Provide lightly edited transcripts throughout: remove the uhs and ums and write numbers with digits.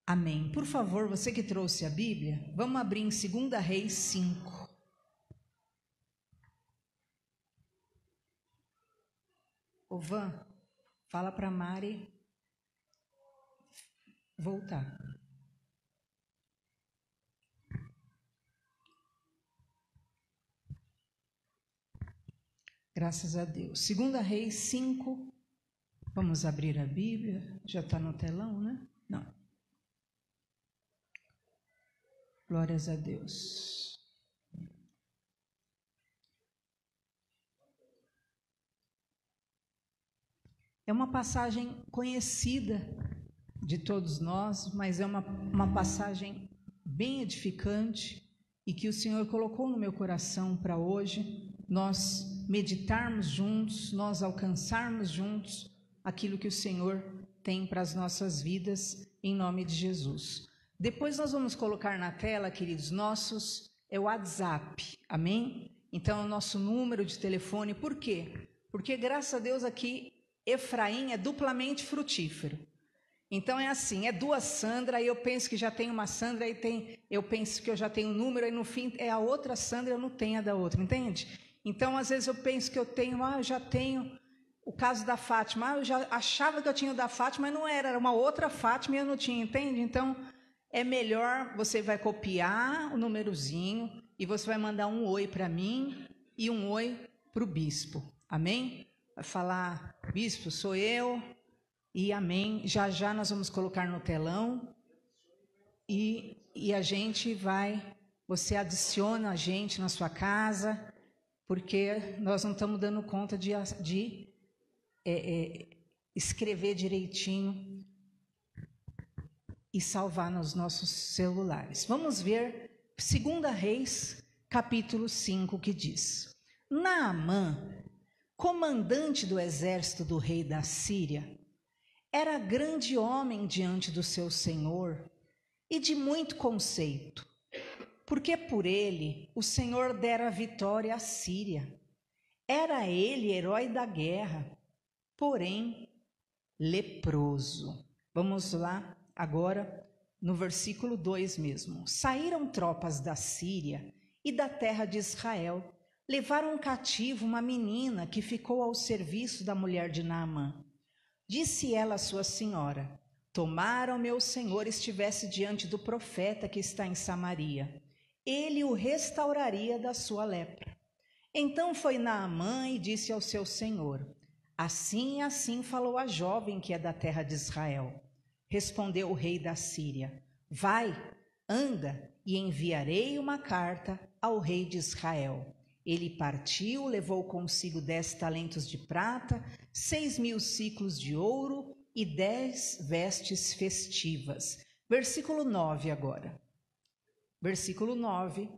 Amém. Por favor, você que trouxe a Bíblia, vamos abrir em 2 Reis 5. Ô Van, fala para Mari voltar. Graças a Deus. 2 Reis 5. Vamos abrir a Bíblia. Já está no telão, né? Não. Glórias a Deus. É uma passagem conhecida de todos nós, mas é uma passagem bem edificante e que o Senhor colocou no meu coração para hoje nós meditarmos juntos, nós alcançarmos juntos aquilo que o Senhor tem para as nossas vidas, em nome de Jesus. Depois nós vamos colocar na tela, queridos, é o WhatsApp, amém? Então é o nosso número de telefone. Por quê? Porque graças a Deus aqui Efraim é duplamente frutífero. Então é assim, é duas Sandra, aí eu penso que já tem uma Sandra, eu penso que eu já tenho um número, aí no fim é a outra Sandra, eu não tenho a da outra, entende? Então às vezes eu penso que eu já tenho o caso da Fátima, eu já achava que eu tinha o da Fátima, mas não era uma outra Fátima e eu não tinha, entende? Então é melhor, você vai copiar o númerozinho e você vai mandar um oi para mim e um oi para o bispo, amém? Vai falar, bispo, sou eu, e amém. Já já nós vamos colocar no telão e a gente você adiciona a gente na sua casa, porque nós não estamos dando conta de escrever direitinho e salvar nos nossos celulares. Vamos ver 2 Reis, capítulo 5, que diz: Naamã, comandante do exército do rei da Síria, era grande homem diante do seu senhor e de muito conceito, porque por ele o Senhor dera vitória à Síria. Era ele herói da guerra, porém leproso. Vamos lá agora no versículo 2 mesmo. Saíram tropas da Síria e da terra de Israel, levaram cativo uma menina que ficou ao serviço da mulher de Naamã. Disse ela à sua senhora: tomara o meu senhor estivesse diante do profeta que está em Samaria, ele o restauraria da sua lepra. Então foi Naamã e disse ao seu senhor: assim e assim falou a jovem que é da terra de Israel. Respondeu o rei da Síria: vai, anda, e enviarei uma carta ao rei de Israel. Ele partiu, levou consigo 10 talentos de prata, 6.000 siclos de ouro e 10 vestes festivas. Versículo 9 agora. Versículo 9.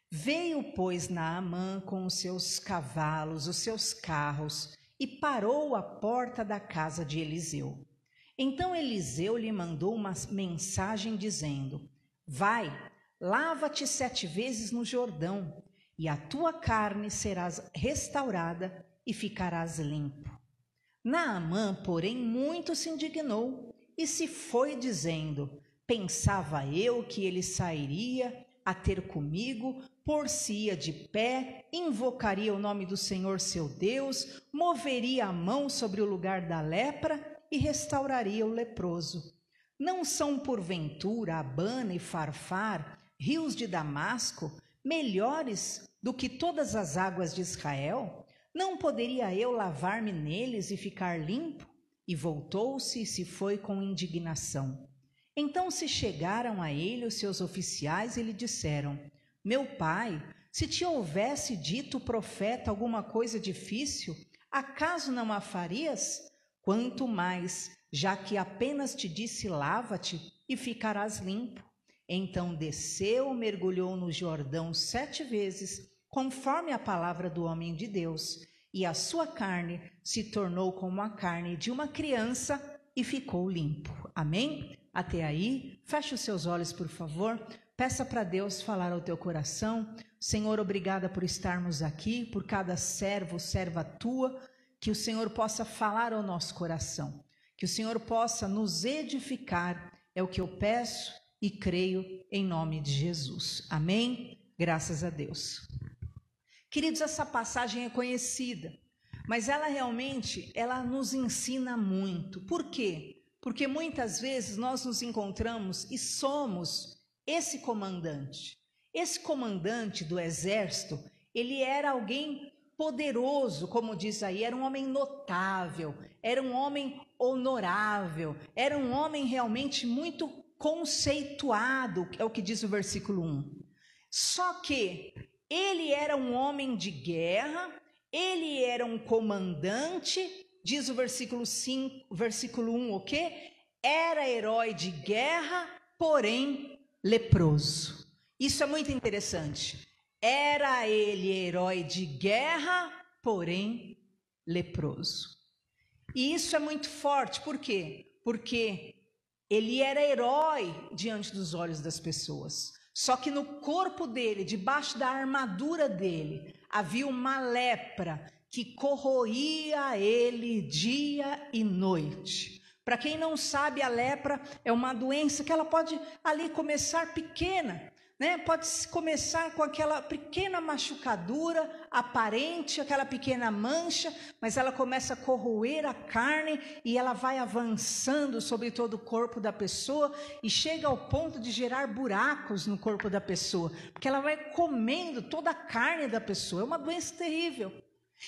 Veio, pois, Naamã com os seus cavalos, os seus carros, e parou à porta da casa de Eliseu. Então Eliseu lhe mandou uma mensagem dizendo: vai, lava-te 7 vezes no Jordão, e a tua carne será restaurada e ficarás limpo. Naamã, porém, muito se indignou e se foi dizendo: pensava eu que ele sairia a ter comigo, por-se-ia de pé, invocaria o nome do Senhor seu Deus, moveria a mão sobre o lugar da lepra e restauraria o leproso. Não são porventura Abana e Farfar, rios de Damasco, melhores do que todas as águas de Israel? Não poderia eu lavar-me neles e ficar limpo? E voltou-se e se foi com indignação. Então se chegaram a ele os seus oficiais e lhe disseram: meu pai, se te houvesse dito o profeta alguma coisa difícil, acaso não a farias? Quanto mais, já que apenas te disse: lava-te e ficarás limpo. Então desceu, mergulhou no Jordão 7 vezes, conforme a palavra do homem de Deus, e a sua carne se tornou como a carne de uma criança e ficou limpo. Amém? Até aí, feche os seus olhos, por favor. Peça para Deus falar ao teu coração. Senhor, obrigada por estarmos aqui, por cada servo, serva tua, que o Senhor possa falar ao nosso coração, que o Senhor possa nos edificar É o que eu peço e creio em nome de Jesus. Amém? Graças a Deus. Queridos, essa passagem é conhecida, mas ela realmente, ela nos ensina muito. Por quê? Porque muitas vezes nós nos encontramos e somos esse comandante. Esse comandante do exército, ele era alguém poderoso, como diz aí, era um homem notável, era um homem honorável, era um homem realmente muito conceituado, é o que diz o versículo 1. Só que ele era um homem de guerra, ele era um comandante, diz o versículo 5, versículo 1, o quê? Era herói de guerra, porém leproso. Isso é muito interessante. Era ele herói de guerra, porém leproso. E isso é muito forte, por quê? Porque ele era herói diante dos olhos das pessoas. Só que no corpo dele, debaixo da armadura dele, havia uma lepra que corroía ele dia e noite. Para quem não sabe, a lepra é uma doença que ela pode ali começar pequena, né? Pode começar com aquela pequena machucadura aparente, aquela pequena mancha, mas ela começa a corroer a carne e ela vai avançando sobre todo o corpo da pessoa e chega ao ponto de gerar buracos no corpo da pessoa, porque ela vai comendo toda a carne da pessoa. É uma doença terrível.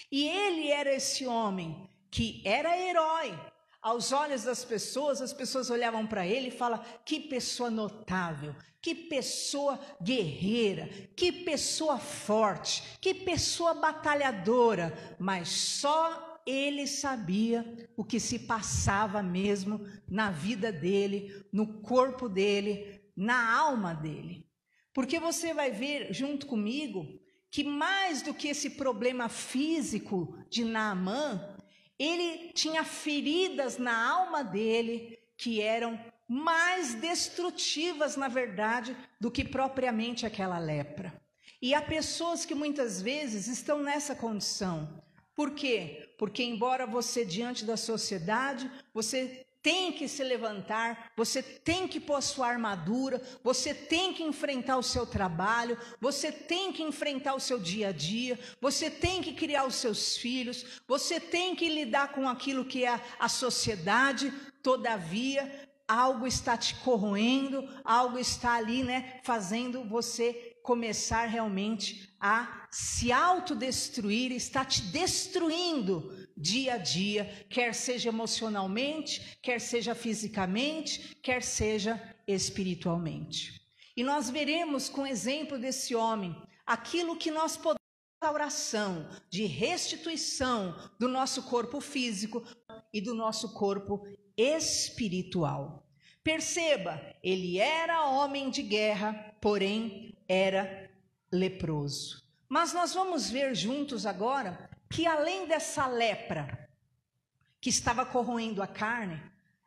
E ele era esse homem que era herói. Aos olhos das pessoas, as pessoas olhavam para ele e falavam: que pessoa notável, que pessoa guerreira, que pessoa forte, que pessoa batalhadora. Mas só ele sabia o que se passava mesmo na vida dele, no corpo dele, na alma dele. Porque você vai ver junto comigo que mais do que esse problema físico de Naamã, ele tinha feridas na alma dele que eram mais destrutivas, na verdade, do que propriamente aquela lepra. E há pessoas que muitas vezes estão nessa condição. Por quê? Porque embora você, diante da sociedade, você tem que se levantar, você tem que pôr sua armadura, você tem que enfrentar o seu trabalho, você tem que enfrentar o seu dia a dia, você tem que criar os seus filhos, você tem que lidar com aquilo que é a sociedade. Todavia, algo está te corroendo, algo está ali, fazendo você começar realmente a se autodestruir, está te destruindo dia a dia, quer seja emocionalmente, quer seja fisicamente, quer seja espiritualmente. E nós veremos com o exemplo desse homem, aquilo que nós podemos fazer, oração de restituição do nosso corpo físico e do nosso corpo espiritual. Perceba, ele era homem de guerra, porém era leproso. Mas nós vamos ver juntos agora que além dessa lepra que estava corroendo a carne,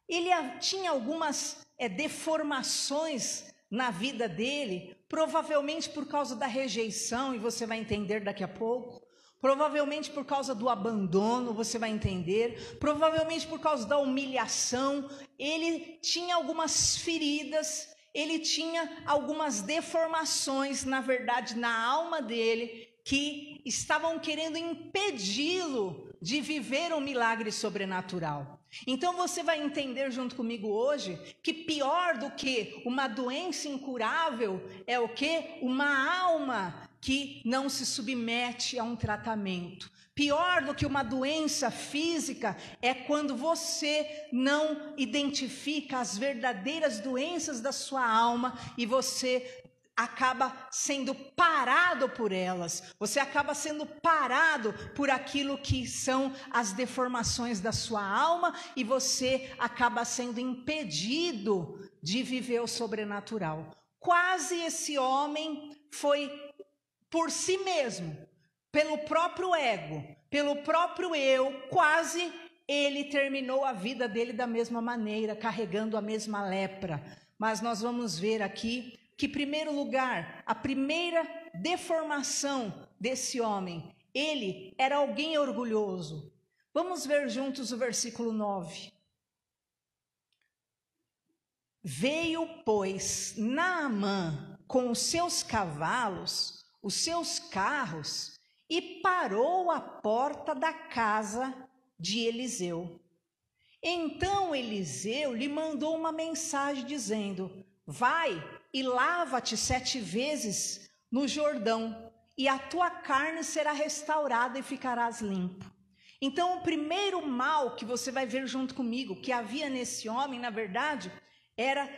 ele tinha algumas deformações na vida dele, provavelmente por causa da rejeição, e você vai entender daqui a pouco. Provavelmente por causa do abandono, você vai entender. Provavelmente por causa da humilhação. Ele tinha algumas feridas, ele tinha algumas deformações, na verdade, na alma dele, que estavam querendo impedi-lo de viver um milagre sobrenatural. Então você vai entender junto comigo hoje que pior do que uma doença incurável é o quê? Uma alma que não se submete a um tratamento. Pior do que uma doença física é quando você não identifica as verdadeiras doenças da sua alma e você acaba sendo parado por elas, você acaba sendo parado por aquilo que são as deformações da sua alma e você acaba sendo impedido de viver o sobrenatural. Quase esse homem foi por si mesmo, pelo próprio ego, pelo próprio eu, quase ele terminou a vida dele da mesma maneira, carregando a mesma lepra. Mas nós vamos ver aqui que, em primeiro lugar, a primeira deformação desse homem, ele era alguém orgulhoso. Vamos ver juntos o versículo 9. Veio, pois, Naamã com os seus cavalos, os seus carros, e parou à porta da casa de Eliseu. Então Eliseu lhe mandou uma mensagem dizendo: vai e lava-te 7 vezes no Jordão, e a tua carne será restaurada e ficarás limpo. Então o primeiro mal que você vai ver junto comigo, que havia nesse homem, na verdade, era,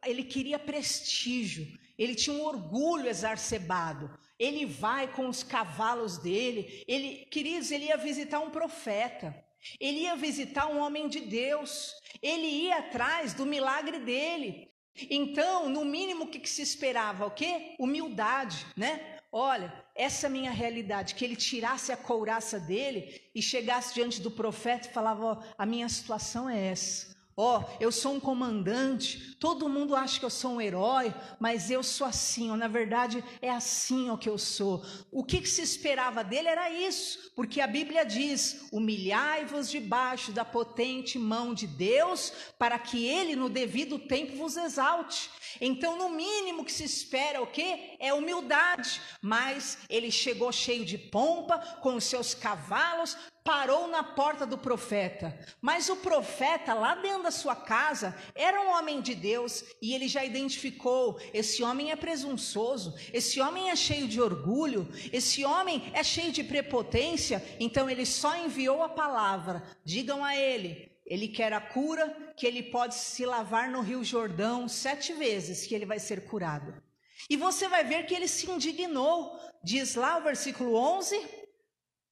ele queria prestígio, ele tinha um orgulho exacerbado. Ele vai com os cavalos dele, queridos, ele ia visitar um profeta, ele ia visitar um homem de Deus, ele ia atrás do milagre dele. Então, no mínimo, o que se esperava? O quê? Humildade, né? Olha, essa é a minha realidade, que ele tirasse a couraça dele e chegasse diante do profeta e falava: ó, a minha situação é essa. Ó, eu sou um comandante, todo mundo acha que eu sou um herói, mas eu sou assim, ó, na verdade é assim ó, que eu sou. O que se esperava dele era isso, porque a Bíblia diz: humilhai-vos debaixo da potente mão de Deus, para que ele no devido tempo vos exalte. Então, no mínimo que se espera o quê? É humildade. Mas ele chegou cheio de pompa, com os seus cavalos, parou na porta do profeta. Mas o profeta, lá dentro da sua casa, era um homem de Deus, e ele já identificou: esse homem é presunçoso, esse homem é cheio de orgulho, esse homem é cheio de prepotência. Então ele só enviou a palavra: digam a ele quer a cura, que ele pode se lavar no Rio Jordão 7 vezes, que ele vai ser curado. E você vai ver que ele se indignou. Diz lá o versículo 11: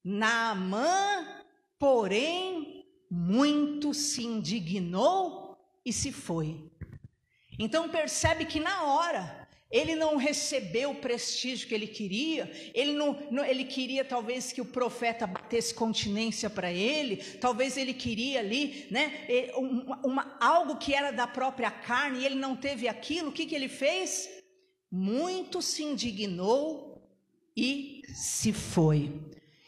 Naamã, porém, muito se indignou e se foi. Então percebe que na hora ele não recebeu o prestígio que ele queria. Ele queria talvez que o profeta batesse continência para ele, talvez ele queria ali, né, algo que era da própria carne, e ele não teve aquilo. O que ele fez? Muito se indignou e se foi.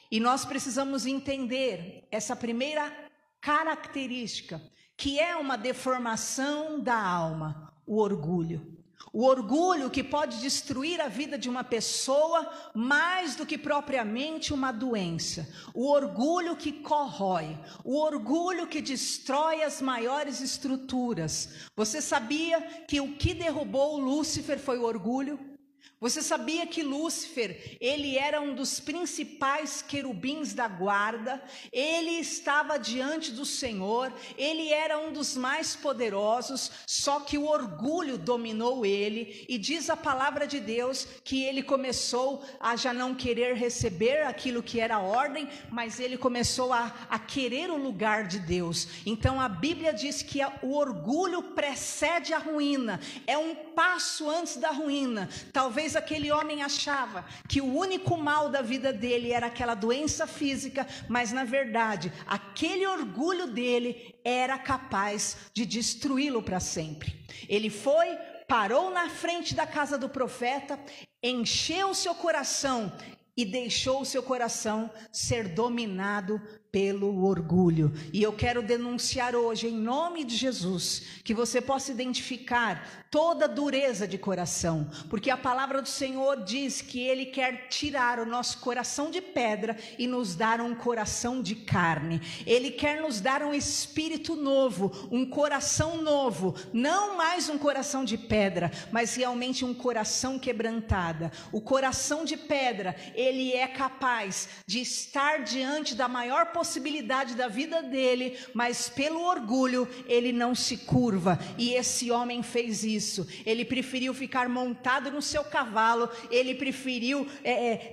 E nós precisamos entender essa primeira característica, que é uma deformação da alma: o orgulho. O orgulho que pode destruir a vida de uma pessoa mais do que propriamente uma doença. O orgulho que corrói, o orgulho que destrói as maiores estruturas. Você sabia que o que derrubou Lúcifer foi o orgulho? Você sabia que Lúcifer, ele era um dos principais querubins da guarda, ele estava diante do Senhor, ele era um dos mais poderosos, só que o orgulho dominou ele, e diz a palavra de Deus que ele começou a já não querer receber aquilo que era ordem, mas ele começou a querer o lugar de Deus. Então a Bíblia diz que o orgulho precede a ruína, é um passo antes da ruína. Talvez aquele homem achava que o único mal da vida dele era aquela doença física, mas na verdade aquele orgulho dele era capaz de destruí-lo para sempre. Ele foi, parou na frente da casa do profeta, encheu o seu coração e deixou o seu coração ser dominado pelo orgulho. E eu quero denunciar hoje, em nome de Jesus, que você possa identificar toda dureza de coração, porque a palavra do Senhor diz que Ele quer tirar o nosso coração de pedra e nos dar um coração de carne. Ele quer nos dar um espírito novo, um coração novo, não mais um coração de pedra, mas realmente um coração quebrantado. O coração de pedra, ele é capaz de estar diante da maior possibilidade da vida dele, mas pelo orgulho ele não se curva, e esse homem fez isso. Ele preferiu ficar montado no seu cavalo, ele preferiu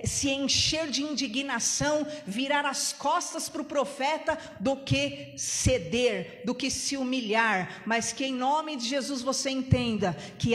se encher de indignação, virar as costas para o profeta, do que ceder, do que se humilhar. Mas que em nome de Jesus você entenda que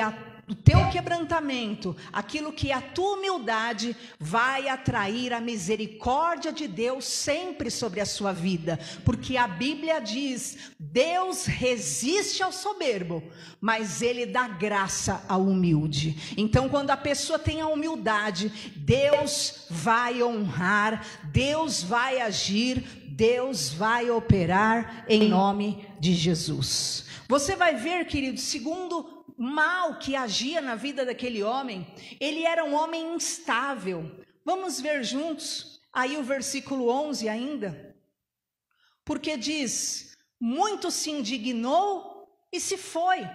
o teu quebrantamento, aquilo que é a tua humildade, vai atrair a misericórdia de Deus sempre sobre a sua vida, porque a Bíblia diz: Deus resiste ao soberbo, mas Ele dá graça ao humilde. Então, quando a pessoa tem a humildade, Deus vai honrar, Deus vai agir, Deus vai operar em nome de Jesus. Você vai ver, querido, segundo mal que agia na vida daquele homem, ele era um homem instável. Vamos ver juntos aí o versículo 11 ainda, porque diz: muito se indignou e se foi,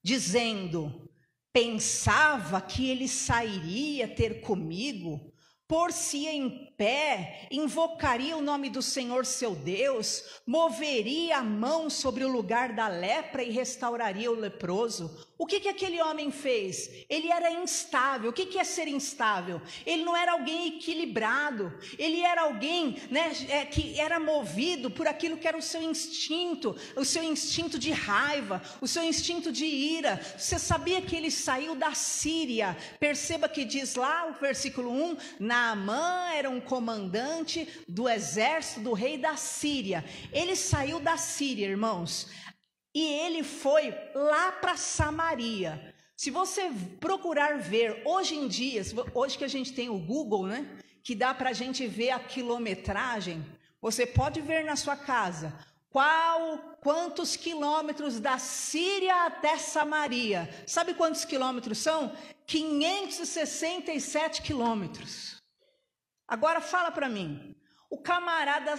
dizendo: pensava que ele sairia ter comigo, pôr-se em pé, invocaria o nome do Senhor seu Deus, moveria a mão sobre o lugar da lepra e restauraria o leproso. O que aquele homem fez? Ele era instável. O que é ser instável? Ele não era alguém equilibrado, ele era alguém, né, que era movido por aquilo que era o seu instinto de raiva, o seu instinto de ira. Você sabia que ele saiu da Síria? Perceba que diz lá o versículo 1, Naamã era um comandante do exército do rei da Síria. Ele saiu da Síria, irmãos, e ele foi lá para Samaria. Se você procurar ver, hoje em dia, hoje que a gente tem o Google, né, que dá para a gente ver a quilometragem, você pode ver na sua casa quantos quilômetros da Síria até Samaria. Sabe quantos quilômetros são? 567 quilômetros. Agora fala para mim, o camarada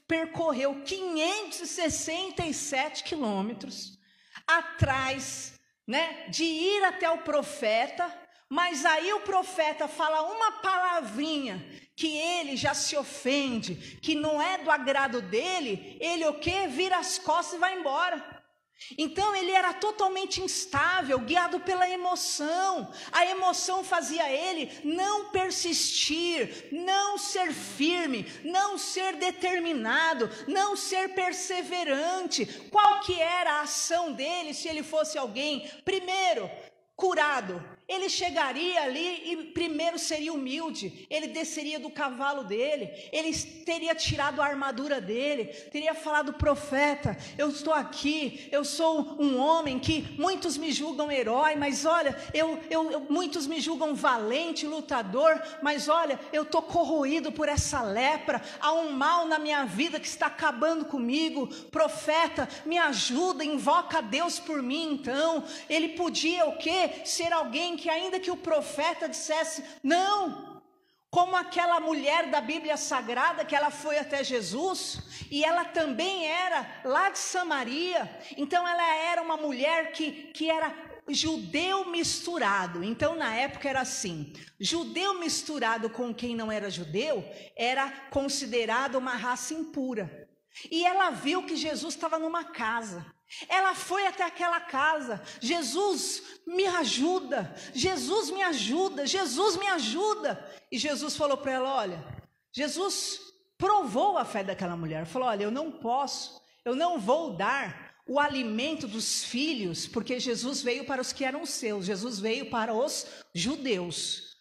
percorreu 567 quilômetros atrás, né, de ir até o profeta, mas aí o profeta fala uma palavrinha que ele já se ofende, que não é do agrado dele, ele o quê? Vira as costas e vai embora. Então ele era totalmente instável, guiado pela emoção. A emoção fazia ele não persistir, não ser firme, não ser determinado, não ser perseverante. Qual que era a ação dele se ele fosse alguém, primeiro, curado? Ele chegaria ali e primeiro seria humilde, ele desceria do cavalo dele, ele teria tirado a armadura dele, teria falado: profeta, eu estou aqui, eu sou um homem que muitos me julgam herói, mas olha, muitos me julgam valente, lutador, mas olha, eu estou corroído por essa lepra, há um mal na minha vida que está acabando comigo, profeta, me ajuda, invoca a Deus por mim. Então, ele podia o quê? Ser alguém que ainda que o profeta dissesse não, como aquela mulher da Bíblia Sagrada, que ela foi até Jesus, e ela também era lá de Samaria, então ela era uma mulher que era judeu misturado. Então na época era assim, judeu misturado com quem não era judeu, era considerado uma raça impura, e ela viu que Jesus estava numa casa. Ela foi até aquela casa: Jesus, me ajuda, Jesus, me ajuda, Jesus, me ajuda. E Jesus falou para ela: olha, Jesus provou a fé daquela mulher, falou: olha, eu não vou dar o alimento dos filhos, porque Jesus veio para os que eram seus, Jesus veio para os judeus.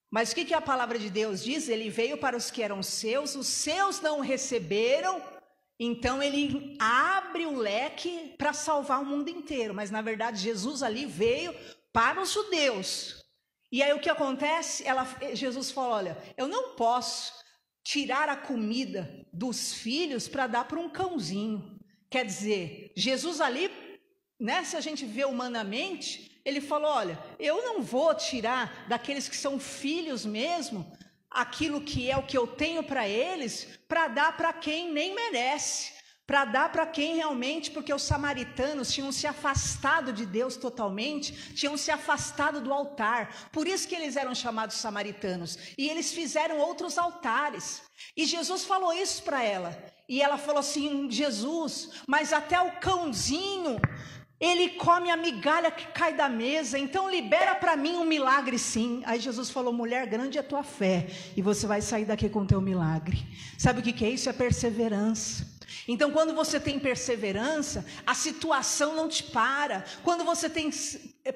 Mas o que a palavra de Deus diz? Ele veio para os que eram seus, os seus não o receberam. Então ele abre o leque para salvar o mundo inteiro, mas na verdade Jesus ali veio para os judeus. E aí o que acontece? Jesus falou: olha, eu não posso tirar a comida dos filhos para dar para um cãozinho. Quer dizer, Jesus ali, né, se a gente vê humanamente, ele falou: olha, eu não vou tirar daqueles que são filhos mesmo aquilo que é o que eu tenho para eles, para dar para quem nem merece, para dar para quem realmente, porque os samaritanos tinham se afastado de Deus totalmente, tinham se afastado do altar, por isso que eles eram chamados samaritanos, e eles fizeram outros altares, e Jesus falou isso para ela, e ela falou assim: Jesus, mas até o cãozinho, ele come a migalha que cai da mesa, então libera para mim um milagre sim. Aí Jesus falou: mulher, grande é a tua fé, e você vai sair daqui com o teu milagre. Sabe o que é isso? É perseverança. Então quando você tem perseverança, a situação não te para. Quando você tem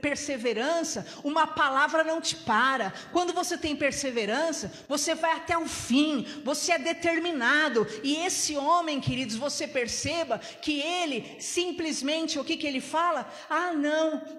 perseverança, uma palavra não te para. Quando você tem perseverança, você vai até o fim, você é determinado. E esse homem, queridos, você perceba que ele simplesmente, o que ele fala? Ah,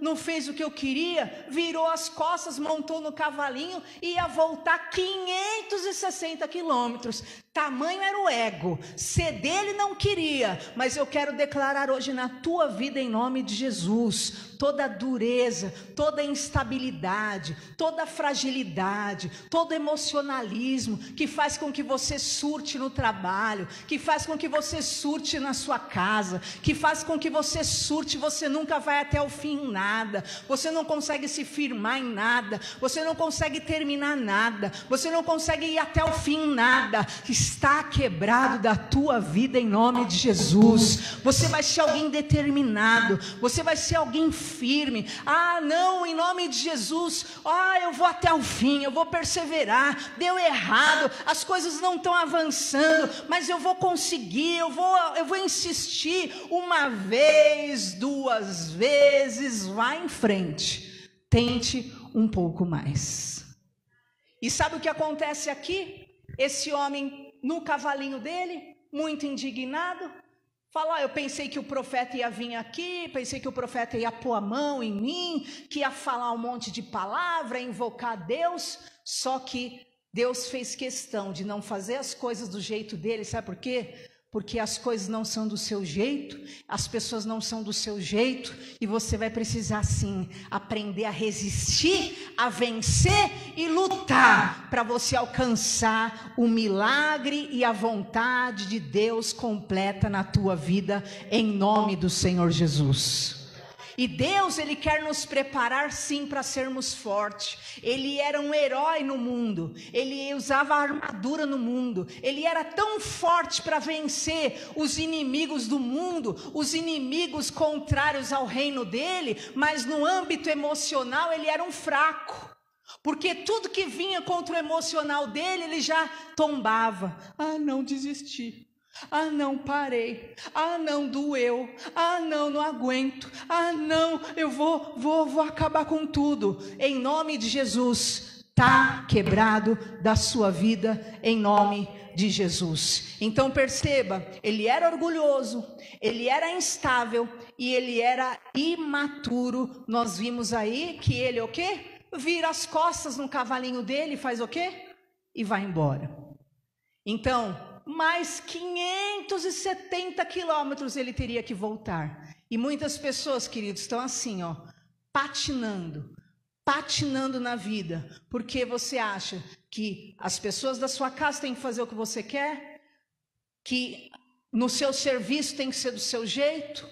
não fez o que eu queria, virou as costas, montou no cavalinho e ia voltar 560 quilômetros. tamanho era o ego. Ceder ele não queria, mas eu quero declarar hoje na tua vida, em nome de Jesus, toda dureza, toda instabilidade, toda fragilidade, todo emocionalismo que faz com que você surte no trabalho, que faz com que você surte na sua casa, que faz com que você surte, você nunca vai até o fim em nada, você não consegue se firmar em nada, você não consegue terminar nada, você não consegue ir até o fim em nada, está quebrado da tua vida em nome de Jesus. Você vai ser alguém determinado, você vai ser alguém firme. Não, em nome de Jesus, eu vou até o fim, eu vou perseverar, deu errado, as coisas não estão avançando, mas eu vou conseguir, eu vou insistir, uma vez, duas vezes, vá em frente, tente um pouco mais. E sabe o que acontece aqui? Esse homem no cavalinho dele, muito indignado, fala: eu pensei que o profeta ia vir aqui, pensei que o profeta ia pôr a mão em mim, que ia falar um monte de palavra, invocar Deus, só que Deus fez questão de não fazer as coisas do jeito dele, sabe por quê? Porque as coisas não são do seu jeito, as pessoas não são do seu jeito, e você vai precisar sim aprender a resistir, a vencer e lutar para você alcançar o milagre e a vontade de Deus completa na tua vida, em nome do Senhor Jesus. E Deus, Ele quer nos preparar sim para sermos fortes. Ele era um herói no mundo, ele usava a armadura no mundo, ele era tão forte para vencer os inimigos do mundo, os inimigos contrários ao reino dele, mas no âmbito emocional ele era um fraco. Porque tudo que vinha contra o emocional dele, ele já tombava. Não, desisti. Não, parei. Não, doeu. Não aguento. Não, eu vou acabar com tudo. Em nome de Jesus, está quebrado da sua vida, em nome de Jesus. Então perceba, ele era orgulhoso, ele era instável e ele era imaturo. Nós vimos aí que ele o quê? Vira as costas no cavalinho dele e faz o quê? E vai embora. Então, mais 570 quilômetros ele teria que voltar. E muitas pessoas, queridos, estão assim, patinando na vida, porque você acha que as pessoas da sua casa têm que fazer o que você quer, que no seu serviço tem que ser do seu jeito,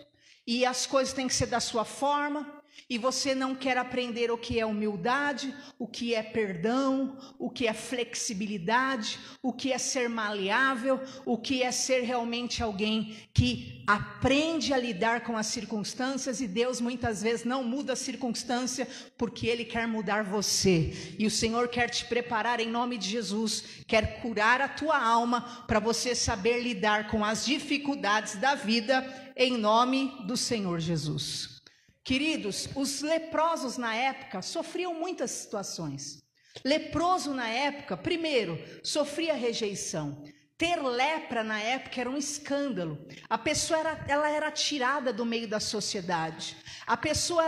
e as coisas têm que ser da sua forma, e você não quer aprender o que é humildade, o que é perdão, o que é flexibilidade, o que é ser maleável, o que é ser realmente alguém que aprende a lidar com as circunstâncias. E Deus muitas vezes não muda a circunstância porque Ele quer mudar você. E o Senhor quer te preparar em nome de Jesus, quer curar a tua alma para você saber lidar com as dificuldades da vida em nome do Senhor Jesus. Queridos, os leprosos na época sofriam muitas situações. Leproso na época, primeiro, sofria rejeição. Ter lepra na época era um escândalo. A pessoa era tirada do meio da sociedade. A pessoa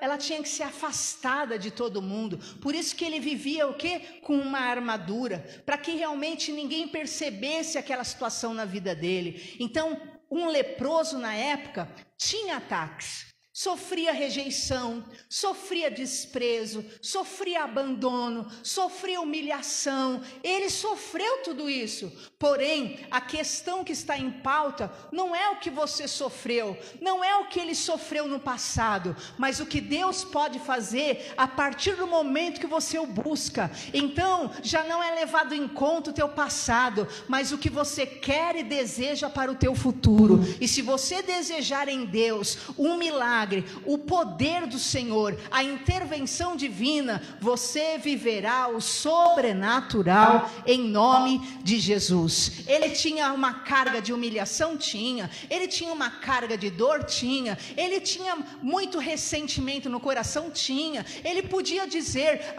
ela tinha que ser afastada de todo mundo. Por isso que ele vivia o quê? Com uma armadura, para que realmente ninguém percebesse aquela situação na vida dele. Então, um leproso na época tinha ataques. Sofria rejeição, sofria desprezo, sofria abandono, sofria humilhação. Ele sofreu tudo isso. Porém, a questão que está em pauta não é o que você sofreu, não é o que ele sofreu no passado, mas o que Deus pode fazer a partir do momento que você o busca. Então, já não é levado em conta o teu passado, mas o que você quer e deseja para o teu futuro. E se você desejar em Deus um milagre, o poder do Senhor, a intervenção divina, você viverá o sobrenatural em nome de Jesus. Ele tinha uma carga de humilhação? Tinha. Ele tinha uma carga de dor? Tinha. Ele tinha muito ressentimento no coração? Tinha. Ele podia dizer: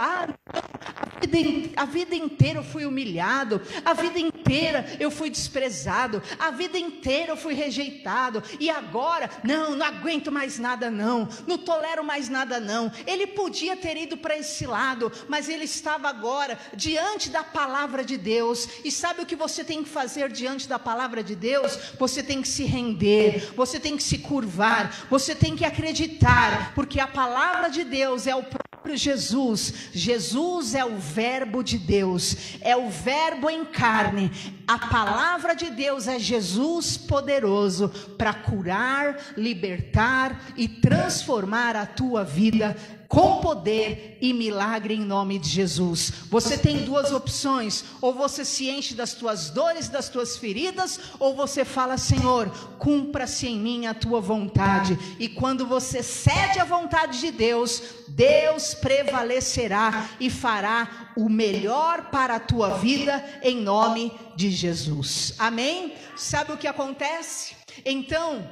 A vida inteira eu fui humilhado, a vida inteira eu fui desprezado, a vida inteira eu fui rejeitado, e agora, não aguento mais nada não tolero mais nada não. Ele podia ter ido para esse lado, mas ele estava agora diante da palavra de Deus. E sabe o que você tem que fazer diante da palavra de Deus? Você tem que se render, você tem que se curvar, você tem que acreditar, porque a palavra de Deus é o próprio Jesus. Jesus é o verbo de Deus, é o verbo em carne. A palavra de Deus é Jesus poderoso para curar, libertar e transformar a tua vida com poder e milagre em nome de Jesus. Você tem duas opções: ou você se enche das tuas dores, das tuas feridas, ou você fala: Senhor, cumpra-se em mim a tua vontade. E quando você cede à vontade de Deus, Deus prevalecerá e fará o melhor para a tua vida em nome de Jesus. Amém? Sabe o que acontece? Então,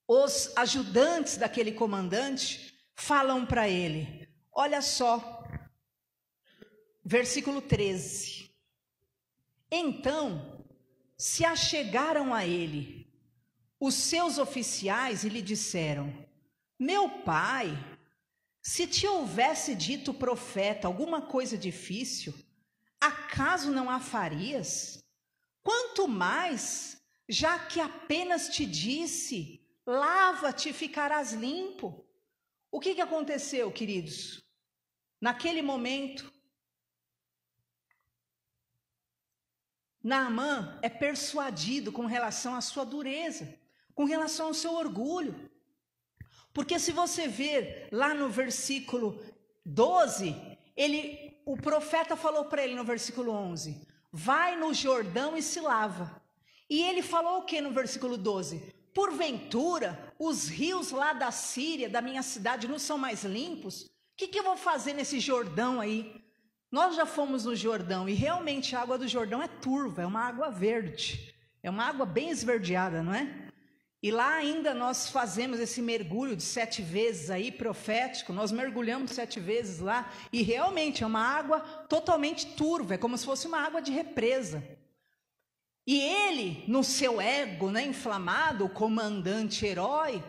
os ajudantes daquele comandante falam para ele, olha só, versículo 13. Então se achegaram a ele os seus oficiais e lhe disseram: meu pai, se te houvesse dito profeta alguma coisa difícil, acaso não a farias? Quanto mais, já que apenas te disse: lava-te e ficarás limpo. O que aconteceu, queridos? Naquele momento, Naamã é persuadido com relação à sua dureza, com relação ao seu orgulho. Porque se você ver lá no versículo 12, o profeta falou para ele no versículo 11, vai no Jordão e se lava. E ele falou o que no versículo 12? Porventura, os rios lá da Síria, da minha cidade, não são mais limpos? O que eu vou fazer nesse Jordão aí? Nós já fomos no Jordão e realmente a água do Jordão é turva, é uma água verde, é uma água bem esverdeada, não é? E lá ainda nós fazemos esse mergulho de 7 vezes aí, profético, nós mergulhamos 7 vezes lá, e realmente é uma água totalmente turva, é como se fosse uma água de represa. E ele, no seu ego, né, inflamado, o comandante herói,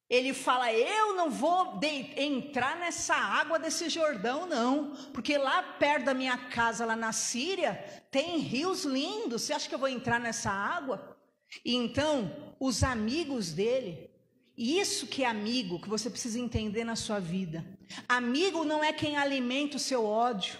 ele fala: eu não vou entrar nessa água desse Jordão não, porque lá perto da minha casa, lá na Síria, tem rios lindos, você acha que eu vou entrar nessa água? E então, os amigos dele, e isso que é amigo, que você precisa entender na sua vida, amigo não é quem alimenta o seu ódio,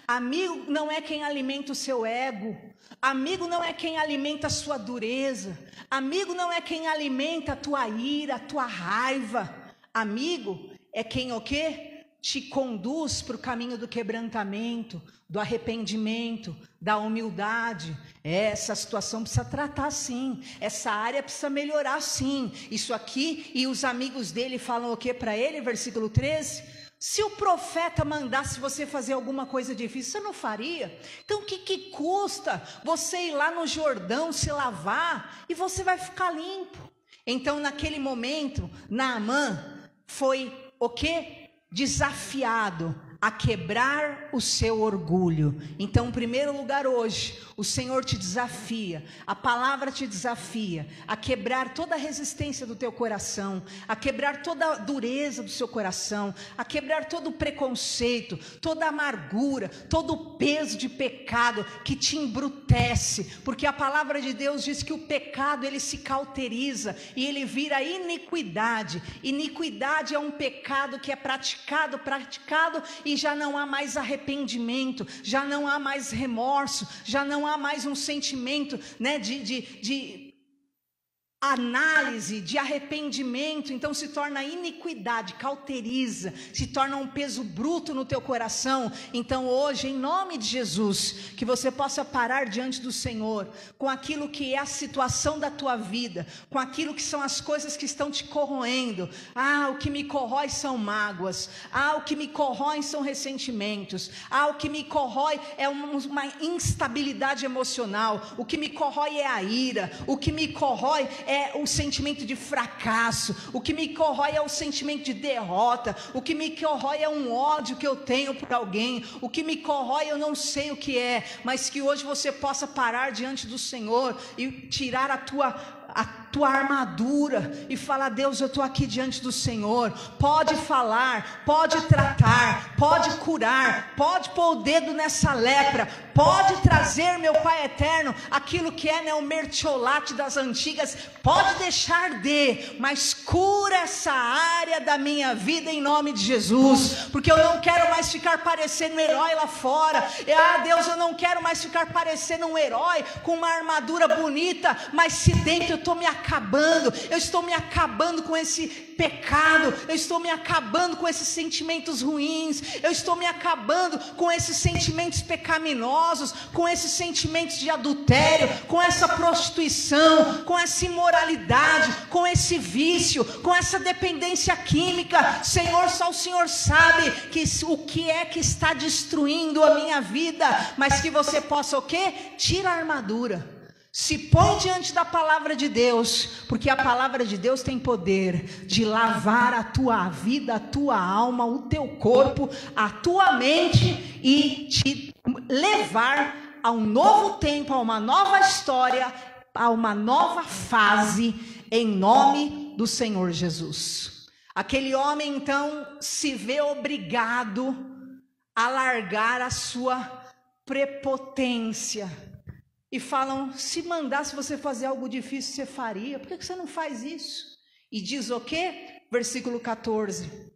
amigo não é quem alimenta o seu ego, amigo não é quem alimenta a sua dureza, amigo não é quem alimenta a tua ira, a tua raiva. Amigo é quem o quê? Te conduz para o caminho do quebrantamento, do arrependimento, da humildade. Essa situação precisa tratar sim, essa área precisa melhorar sim, isso aqui. E os amigos dele falam o que para ele? Versículo 13: se o profeta mandasse você fazer alguma coisa difícil, você não faria? Então o que custa você ir lá no Jordão se lavar e você vai ficar limpo? Então naquele momento, Naamã foi o quê? Desafiado a quebrar o seu orgulho. Então, em primeiro lugar, hoje, o Senhor te desafia, a palavra te desafia a quebrar toda a resistência do teu coração, a quebrar toda a dureza do seu coração, a quebrar todo o preconceito, toda a amargura, todo o peso de pecado que te embrutece, porque a palavra de Deus diz que o pecado, ele se cauteriza e ele vira iniquidade. Iniquidade é um pecado que é praticado e já não há mais arrependimento, já não há mais remorso, já não há mais um sentimento, né, de análise, de arrependimento. Então se torna iniquidade, cauteriza, se torna um peso bruto no teu coração. Então hoje, em nome de Jesus, que você possa parar diante do Senhor com aquilo que é a situação da tua vida, com aquilo que são as coisas que estão te corroendo. O que me corrói são mágoas, o que me corrói são ressentimentos, o que me corrói é uma instabilidade emocional, o que me corrói é a ira, o que me corrói é o sentimento de fracasso, o que me corrói é o sentimento de derrota, o que me corrói é um ódio que eu tenho por alguém, o que me corrói eu não sei o que é, mas que hoje você possa parar diante do Senhor e tirar a tua armadura e falar: Deus, eu estou aqui diante do Senhor, pode falar, pode tratar, pode curar, pode pôr o dedo nessa lepra, pode trazer, meu Pai eterno, aquilo que é, né, o mertiolate das antigas, pode deixar mas cura essa área da minha vida em nome de Jesus, porque eu não quero mais ficar parecendo um herói lá fora. Deus, eu não quero mais ficar parecendo um herói com uma armadura bonita, mas se dentro eu estou me acabando, eu estou me acabando com esse pecado, eu estou me acabando com esses sentimentos ruins, eu estou me acabando com esses sentimentos pecaminosos, com esses sentimentos de adultério, com essa prostituição, com essa imoralidade, com esse vício, com essa dependência química. Senhor, só o Senhor sabe o que é que está destruindo a minha vida, mas que você possa o quê? Tira a armadura, se põe diante da palavra de Deus, porque a palavra de Deus tem poder de lavar a tua vida, a tua alma, o teu corpo, a tua mente e te levar a um novo tempo, a uma nova história, a uma nova fase, em nome do Senhor Jesus. Aquele homem então se vê obrigado a largar a sua prepotência. E falam: se mandasse você fazer algo difícil, você faria, por que você não faz isso? E diz o quê? Versículo 14,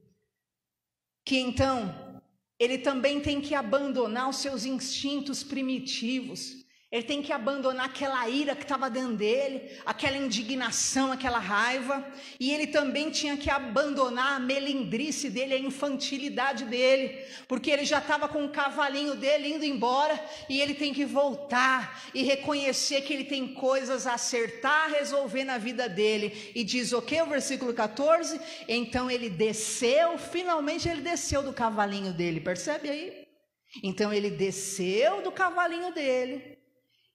que então ele também tem que abandonar os seus instintos primitivos, ele tem que abandonar aquela ira que estava dentro dele, aquela indignação, aquela raiva, e ele também tinha que abandonar a melindrice dele, a infantilidade dele, porque ele já estava com o cavalinho dele indo embora, e ele tem que voltar e reconhecer que ele tem coisas a acertar, a resolver na vida dele. E diz o que? O versículo 14, então ele desceu, finalmente ele desceu do cavalinho dele, percebe aí? Então ele desceu do cavalinho dele,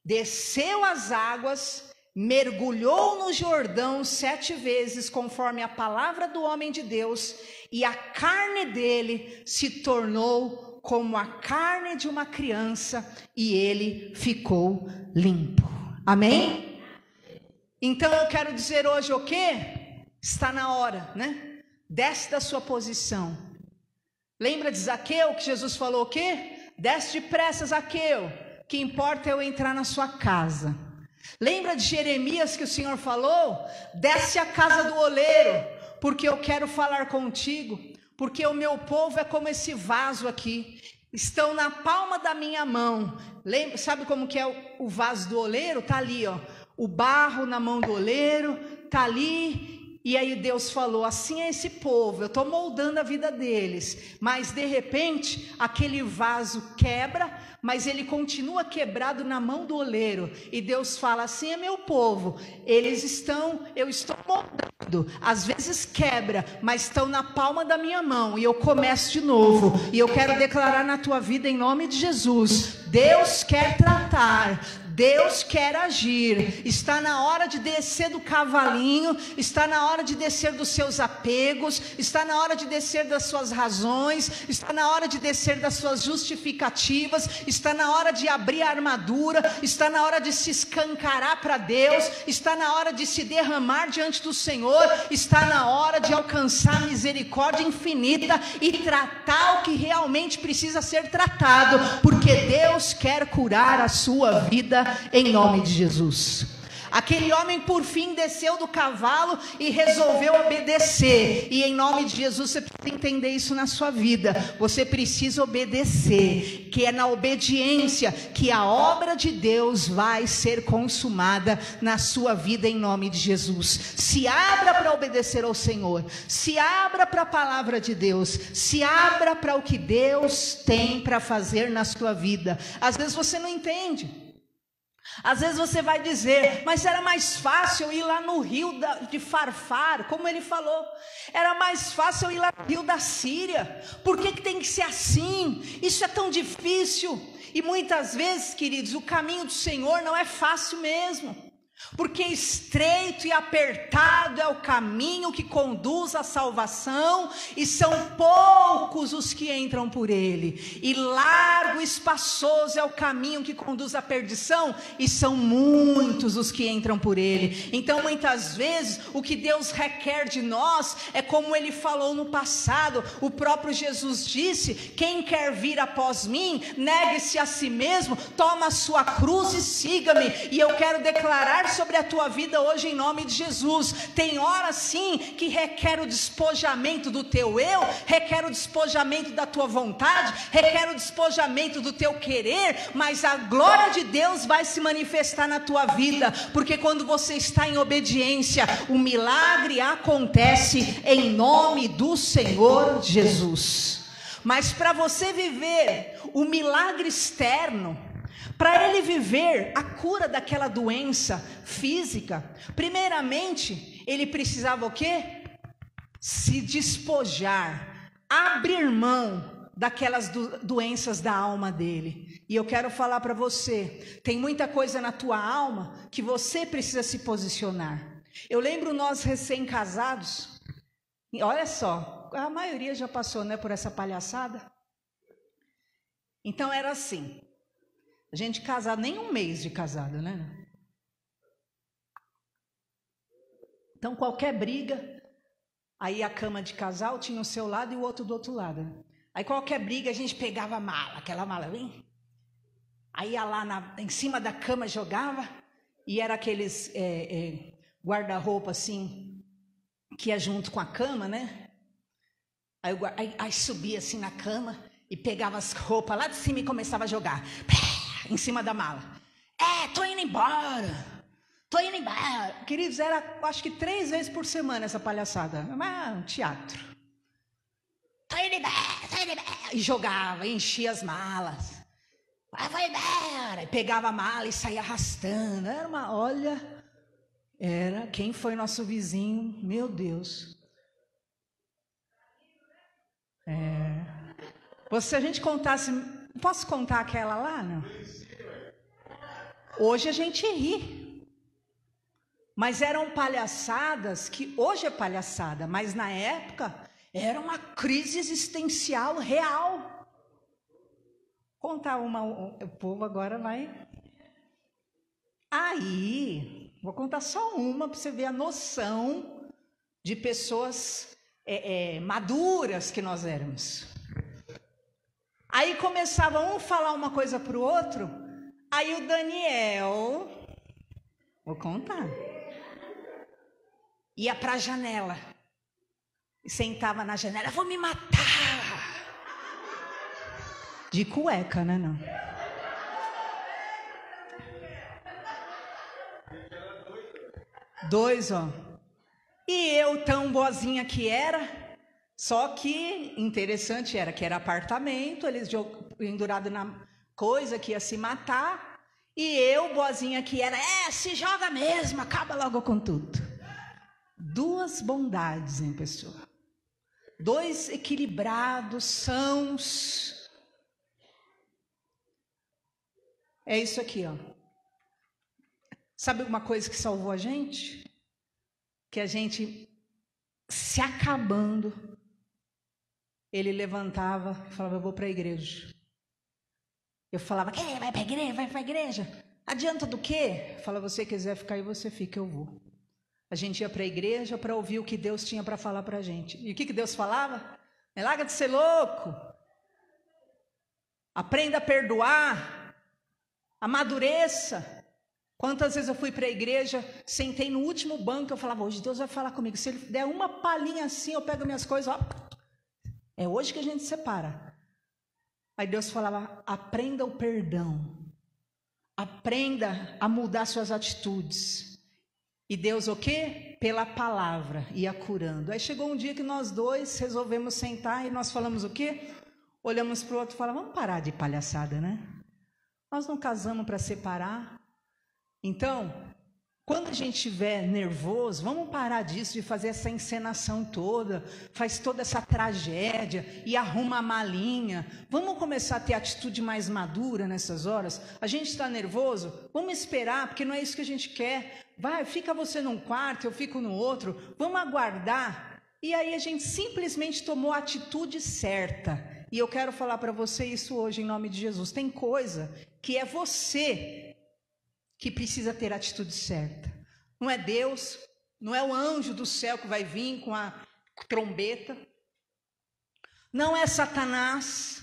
desceu as águas, mergulhou no Jordão 7 vezes, conforme a palavra do homem de Deus, e a carne dele se tornou como a carne de uma criança, e ele ficou limpo. Amém? Então eu quero dizer hoje o quê? Está na hora, né? Desce da sua posição. Lembra de Zaqueu, que Jesus falou o quê? Desce depressa, Zaqueu, que importa é eu entrar na sua casa. Lembra de Jeremias, que o Senhor falou? Desce à casa do oleiro, porque eu quero falar contigo, porque o meu povo é como esse vaso aqui, estão na palma da minha mão. Lembra, sabe como que é o vaso do oleiro? Está ali, ó, o barro na mão do oleiro, está ali. E aí Deus falou: assim é esse povo, eu estou moldando a vida deles, mas de repente aquele vaso quebra, mas ele continua quebrado na mão do oleiro, e Deus fala: assim é meu povo, eu estou moldando, às vezes quebra, mas estão na palma da minha mão, e eu começo de novo. E eu quero declarar na tua vida, em nome de Jesus, Deus quer tratar, Deus quer agir. Está na hora de descer do cavalinho, está na hora de descer dos seus apegos, está na hora de descer das suas razões, está na hora de descer das suas justificativas, está na hora de abrir a armadura, está na hora de se escancarar para Deus, está na hora de se derramar diante do Senhor, está na hora de alcançar misericórdia infinita e tratar o que realmente precisa ser tratado, porque Deus quer curar a sua vida em nome de Jesus. Aquele homem por fim desceu do cavalo e resolveu obedecer, e em nome de Jesus você precisa entender isso na sua vida. Você precisa obedecer, que é na obediência que a obra de Deus vai ser consumada na sua vida, em nome de Jesus. Se abra para obedecer ao Senhor, se abra para a palavra de Deus, se abra para o que Deus tem para fazer na sua vida. Às vezes você não entende. Às vezes você vai dizer: mas era mais fácil eu ir lá no rio de Farfar, como ele falou, era mais fácil eu ir lá no rio da Síria, por que tem que ser assim? Isso é tão difícil. E muitas vezes, queridos, o caminho do Senhor não é fácil mesmo. Porque estreito e apertado é o caminho que conduz à salvação, e são poucos os que entram por ele. E largo e espaçoso é o caminho que conduz à perdição, e são muitos os que entram por ele. Então, muitas vezes, o que Deus requer de nós é como ele falou no passado. O próprio Jesus disse: quem quer vir após mim, negue-se a si mesmo, toma a sua cruz e siga-me. E eu quero declarar sobre a tua vida hoje em nome de Jesus. Tem hora sim que requer o despojamento do teu eu, requer o despojamento da tua vontade, requer o despojamento do teu querer, mas a glória de Deus vai se manifestar na tua vida, porque quando você está em obediência, o milagre acontece em nome do Senhor Jesus. Mas para você viver o milagre externo, para ele viver a cura daquela doença física, primeiramente, ele precisava o quê? Se despojar, abrir mão daquelas doenças da alma dele. E eu quero falar para você, tem muita coisa na tua alma que você precisa se posicionar. Eu lembro nós recém-casados, olha só, a maioria já passou, né, por essa palhaçada. Então era assim, a gente casado, nem um mês de casado, né? Então qualquer briga, aí a cama de casal tinha o seu lado e o outro do outro lado. Aí qualquer briga a gente pegava a mala, aquela mala, hein? Aí ia lá em cima da cama, jogava, e era aqueles guarda-roupa assim, que ia junto com a cama, né? Aí subia assim na cama e pegava as roupas lá de cima e começava a jogar em cima da mala. Tô indo embora. Queridos, era acho que 3 vezes por semana essa palhaçada. Mas um teatro. Tô indo embora. E jogava, enchia as malas. Vai embora. E pegava a mala e saía arrastando. Era quem foi nosso vizinho, meu Deus. Se a gente contasse, posso contar aquela lá, não? Hoje a gente ri, mas eram palhaçadas que hoje é palhaçada, mas na época era uma crise existencial real. Contar o povo agora vai. Aí, vou contar só uma para você ver a noção de pessoas maduras que nós éramos. Aí começava um falar uma coisa para o outro, aí o Daniel, vou contar, ia para a janela, e sentava na janela, vou me matar, de cueca, né, não? Dois, ó. E eu, tão boazinha que era, só que interessante era que era apartamento, eles pendurados na coisa que ia se matar, e eu, boazinha que era, se joga mesmo, acaba logo com tudo. 2 bondades em pessoa. 2 equilibrados, sãos. É isso aqui, ó. Sabe uma coisa que salvou a gente? Que a gente, se acabando, ele levantava e falava, eu vou para a igreja. Eu falava, vai para a igreja, vai para a igreja. Adianta do quê? Fala, você quiser ficar aí, você fica, eu vou. A gente ia para a igreja para ouvir o que Deus tinha para falar para a gente. E o que Deus falava? Larga de ser louco. Aprenda a perdoar. Amadureça. Quantas vezes eu fui para a igreja, sentei no último banco, eu falava, hoje Deus vai falar comigo. Se ele der uma palhinha assim, eu pego minhas coisas, ó. É hoje que a gente separa. Aí Deus falava, aprenda o perdão. Aprenda a mudar suas atitudes. E Deus o quê? Pela palavra, ia curando. Aí chegou um dia que nós dois resolvemos sentar e nós falamos o quê? Olhamos para o outro e falamos, vamos parar de palhaçada, né? Nós não casamos para separar. Então, quando a gente estiver nervoso, vamos parar disso, de fazer essa encenação toda, faz toda essa tragédia e arruma a malinha. Vamos começar a ter atitude mais madura nessas horas? A gente está nervoso? Vamos esperar, porque não é isso que a gente quer. Vai, fica você num quarto, eu fico no outro, vamos aguardar. E aí a gente simplesmente tomou a atitude certa. E eu quero falar para você isso hoje em nome de Jesus. Tem coisa que é você que precisa ter a atitude certa. Não é Deus, não é o anjo do céu que vai vir com a trombeta. Não é Satanás,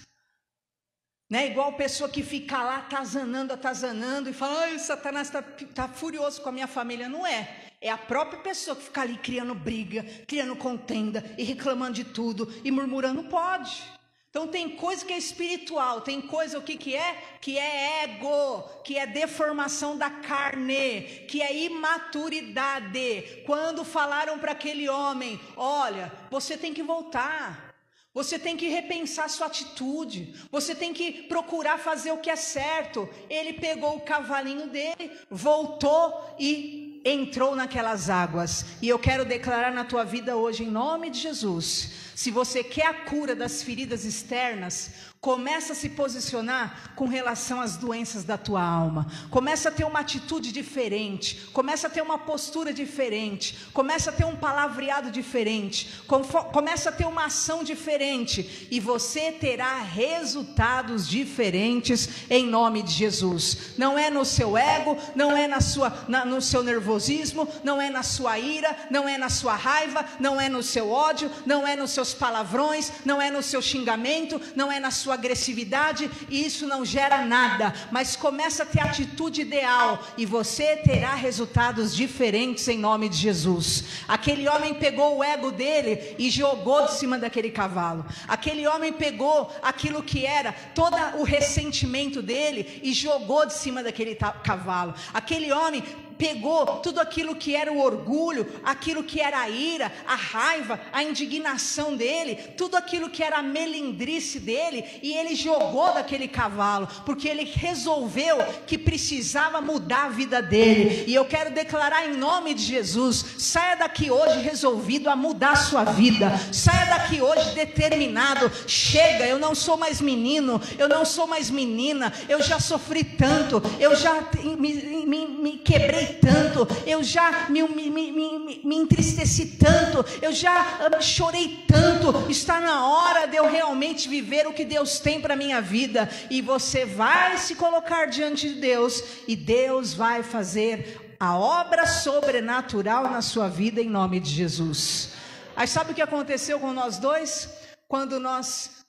né? Igual pessoa que fica lá atazanando e fala, ai, Satanás tá furioso com a minha família. Não é. É a própria pessoa que fica ali criando briga, criando contenda e reclamando de tudo e murmurando. Pode. Então tem coisa que é espiritual, tem coisa, o que é? Que é ego, que é deformação da carne, que é imaturidade. Quando falaram para aquele homem, olha, você tem que voltar, você tem que repensar sua atitude, você tem que procurar fazer o que é certo. Ele pegou o cavalinho dele, voltou e entrou naquelas águas. E eu quero declarar na tua vida hoje, em nome de Jesus, se você quer a cura das feridas externas, começa a se posicionar com relação às doenças da tua alma. Começa a ter uma atitude diferente, começa a ter uma postura diferente, começa a ter um palavreado diferente, começa a ter uma ação diferente, e você terá resultados diferentes em nome de Jesus. Não é no seu ego, não é no seu nervosismo, não é na sua ira, não é na sua raiva, não é no seu ódio, não é nos seus palavrões, não é no seu xingamento, não é na sua agressividade. E isso não gera nada, mas começa a ter a atitude ideal e você terá resultados diferentes em nome de Jesus. Aquele homem pegou o ego dele e jogou de cima daquele cavalo. Aquele homem pegou aquilo que era todo o ressentimento dele e jogou de cima daquele cavalo. Aquele homem pegou tudo aquilo que era o orgulho, aquilo que era a ira, a raiva, a indignação dele, tudo aquilo que era a melindrice dele, e ele jogou daquele cavalo, porque ele resolveu que precisava mudar a vida dele. E eu quero declarar em nome de Jesus, saia daqui hoje resolvido a mudar a sua vida, saia daqui hoje determinado, chega, eu não sou mais menino, eu não sou mais menina, eu já sofri tanto, eu já me quebrei tanto, eu já me entristeci tanto, eu já chorei tanto. Está na hora de eu realmente viver o que Deus tem para a minha vida. E você vai se colocar diante de Deus, e Deus vai fazer a obra sobrenatural na sua vida em nome de Jesus. Aí sabe o que aconteceu com nós dois? Quando nós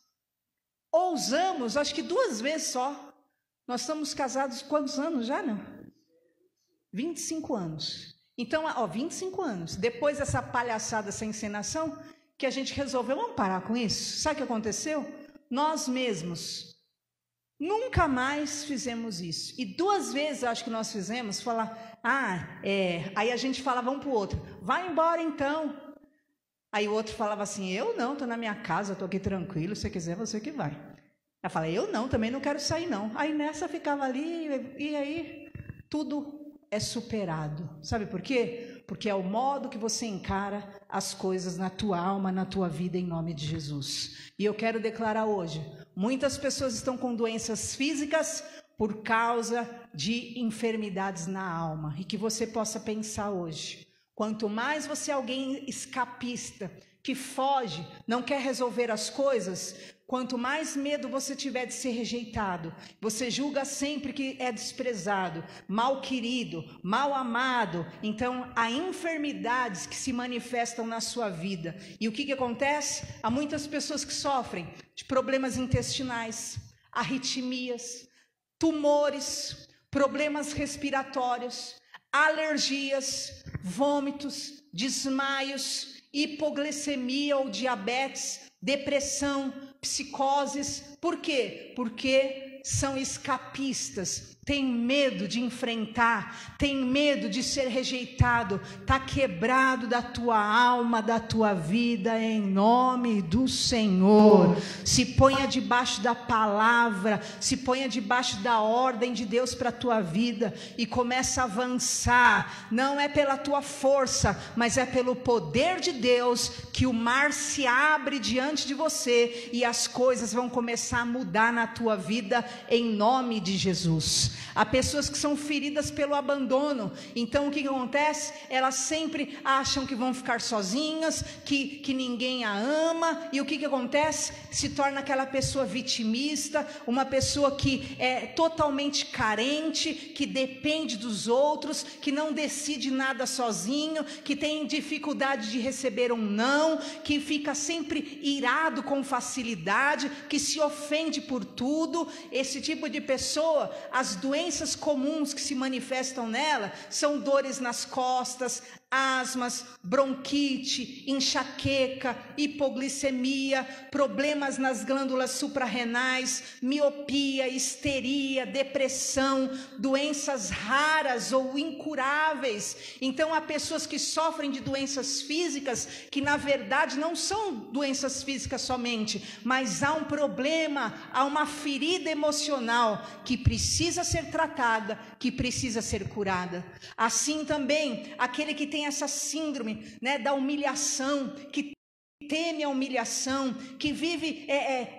ousamos, acho que 2 vezes só. Nós estamos casados quantos anos já, não? 25 anos. Então, 25 anos. Depois dessa palhaçada, essa encenação, que a gente resolveu, vamos parar com isso. Sabe o que aconteceu? Nós mesmos nunca mais fizemos isso. E 2 vezes, acho que nós fizemos, falar, aí a gente falava um para o outro, vai embora então. Aí o outro falava assim, eu não, estou na minha casa, estou aqui tranquilo, se quiser você que vai. Ela fala, eu não, também não quero sair não. Aí nessa ficava ali, e aí tudo é superado. Sabe por quê? Porque é o modo que você encara as coisas na tua alma, na tua vida, em nome de Jesus. E eu quero declarar hoje, muitas pessoas estão com doenças físicas por causa de enfermidades na alma, e que você possa pensar hoje, quanto mais você é alguém escapista, que foge, não quer resolver as coisas, quanto mais medo você tiver de ser rejeitado, você julga sempre que é desprezado, mal querido, mal amado, então há enfermidades que se manifestam na sua vida. E o que acontece? Há muitas pessoas que sofrem de problemas intestinais, arritmias, tumores, problemas respiratórios, alergias, vômitos, desmaios, hipoglicemia ou diabetes, depressão, psicoses. Por quê? Porque são escapistas, tem medo de enfrentar, tem medo de ser rejeitado, está quebrado da tua alma, da tua vida, em nome do Senhor. Se ponha debaixo da palavra, se ponha debaixo da ordem de Deus para a tua vida e começa a avançar. Não é pela tua força, mas é pelo poder de Deus que o mar se abre diante de você e as coisas vão começar a mudar na tua vida, em nome de Jesus. Há pessoas que são feridas pelo abandono. Então o que acontece? Elas sempre acham que vão ficar sozinhas, que ninguém a ama. E o que acontece? Se torna aquela pessoa vitimista, uma pessoa que é totalmente carente, que depende dos outros, que não decide nada sozinho, que tem dificuldade de receber um não, que fica sempre irado com facilidade, que se ofende por tudo. Esse tipo de pessoa, as doenças comuns que se manifestam nela são dores nas costas, asmas, bronquite, enxaqueca, hipoglicemia, problemas nas glândulas suprarrenais, miopia, histeria, depressão, doenças raras ou incuráveis. Então há pessoas que sofrem de doenças físicas que na verdade não são doenças físicas somente, mas há um problema, há uma ferida emocional que precisa ser tratada, que precisa ser curada. Assim também aquele que tem essa síndrome, né, da humilhação, que teme a humilhação, que vive,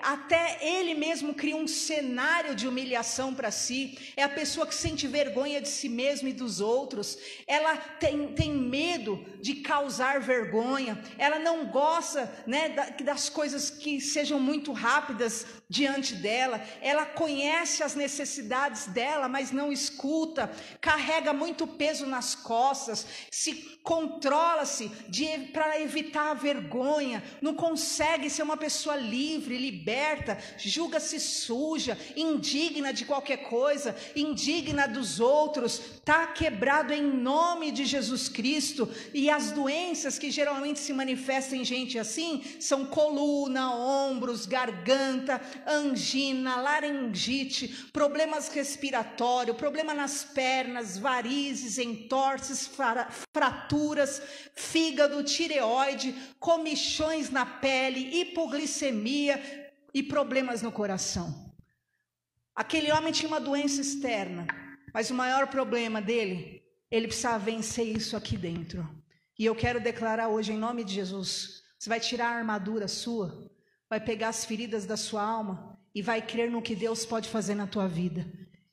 até ele mesmo cria um cenário de humilhação para si. É a pessoa que sente vergonha de si mesmo e dos outros. Ela tem medo de causar vergonha. Ela não gosta, né, das coisas que sejam muito rápidas diante dela. Ela conhece as necessidades dela, mas não escuta. Carrega muito peso nas costas. Controla-se para evitar a vergonha. Não consegue ser uma pessoa livre, liberta, julga-se suja, indigna de qualquer coisa, indigna dos outros. Está quebrado em nome de Jesus Cristo. E as doenças que geralmente se manifestam em gente assim são coluna, ombros, garganta, angina, laringite, problemas respiratórios, problema nas pernas, varizes, entorses, fraturas, fígado, tireoide, comichões na pele, hipoglicemia e problemas no coração. Aquele homem tinha uma doença externa, mas o maior problema dele, ele precisava vencer isso aqui dentro. E eu quero declarar hoje em nome de Jesus, você vai tirar a armadura sua, vai pegar as feridas da sua alma e vai crer no que Deus pode fazer na tua vida.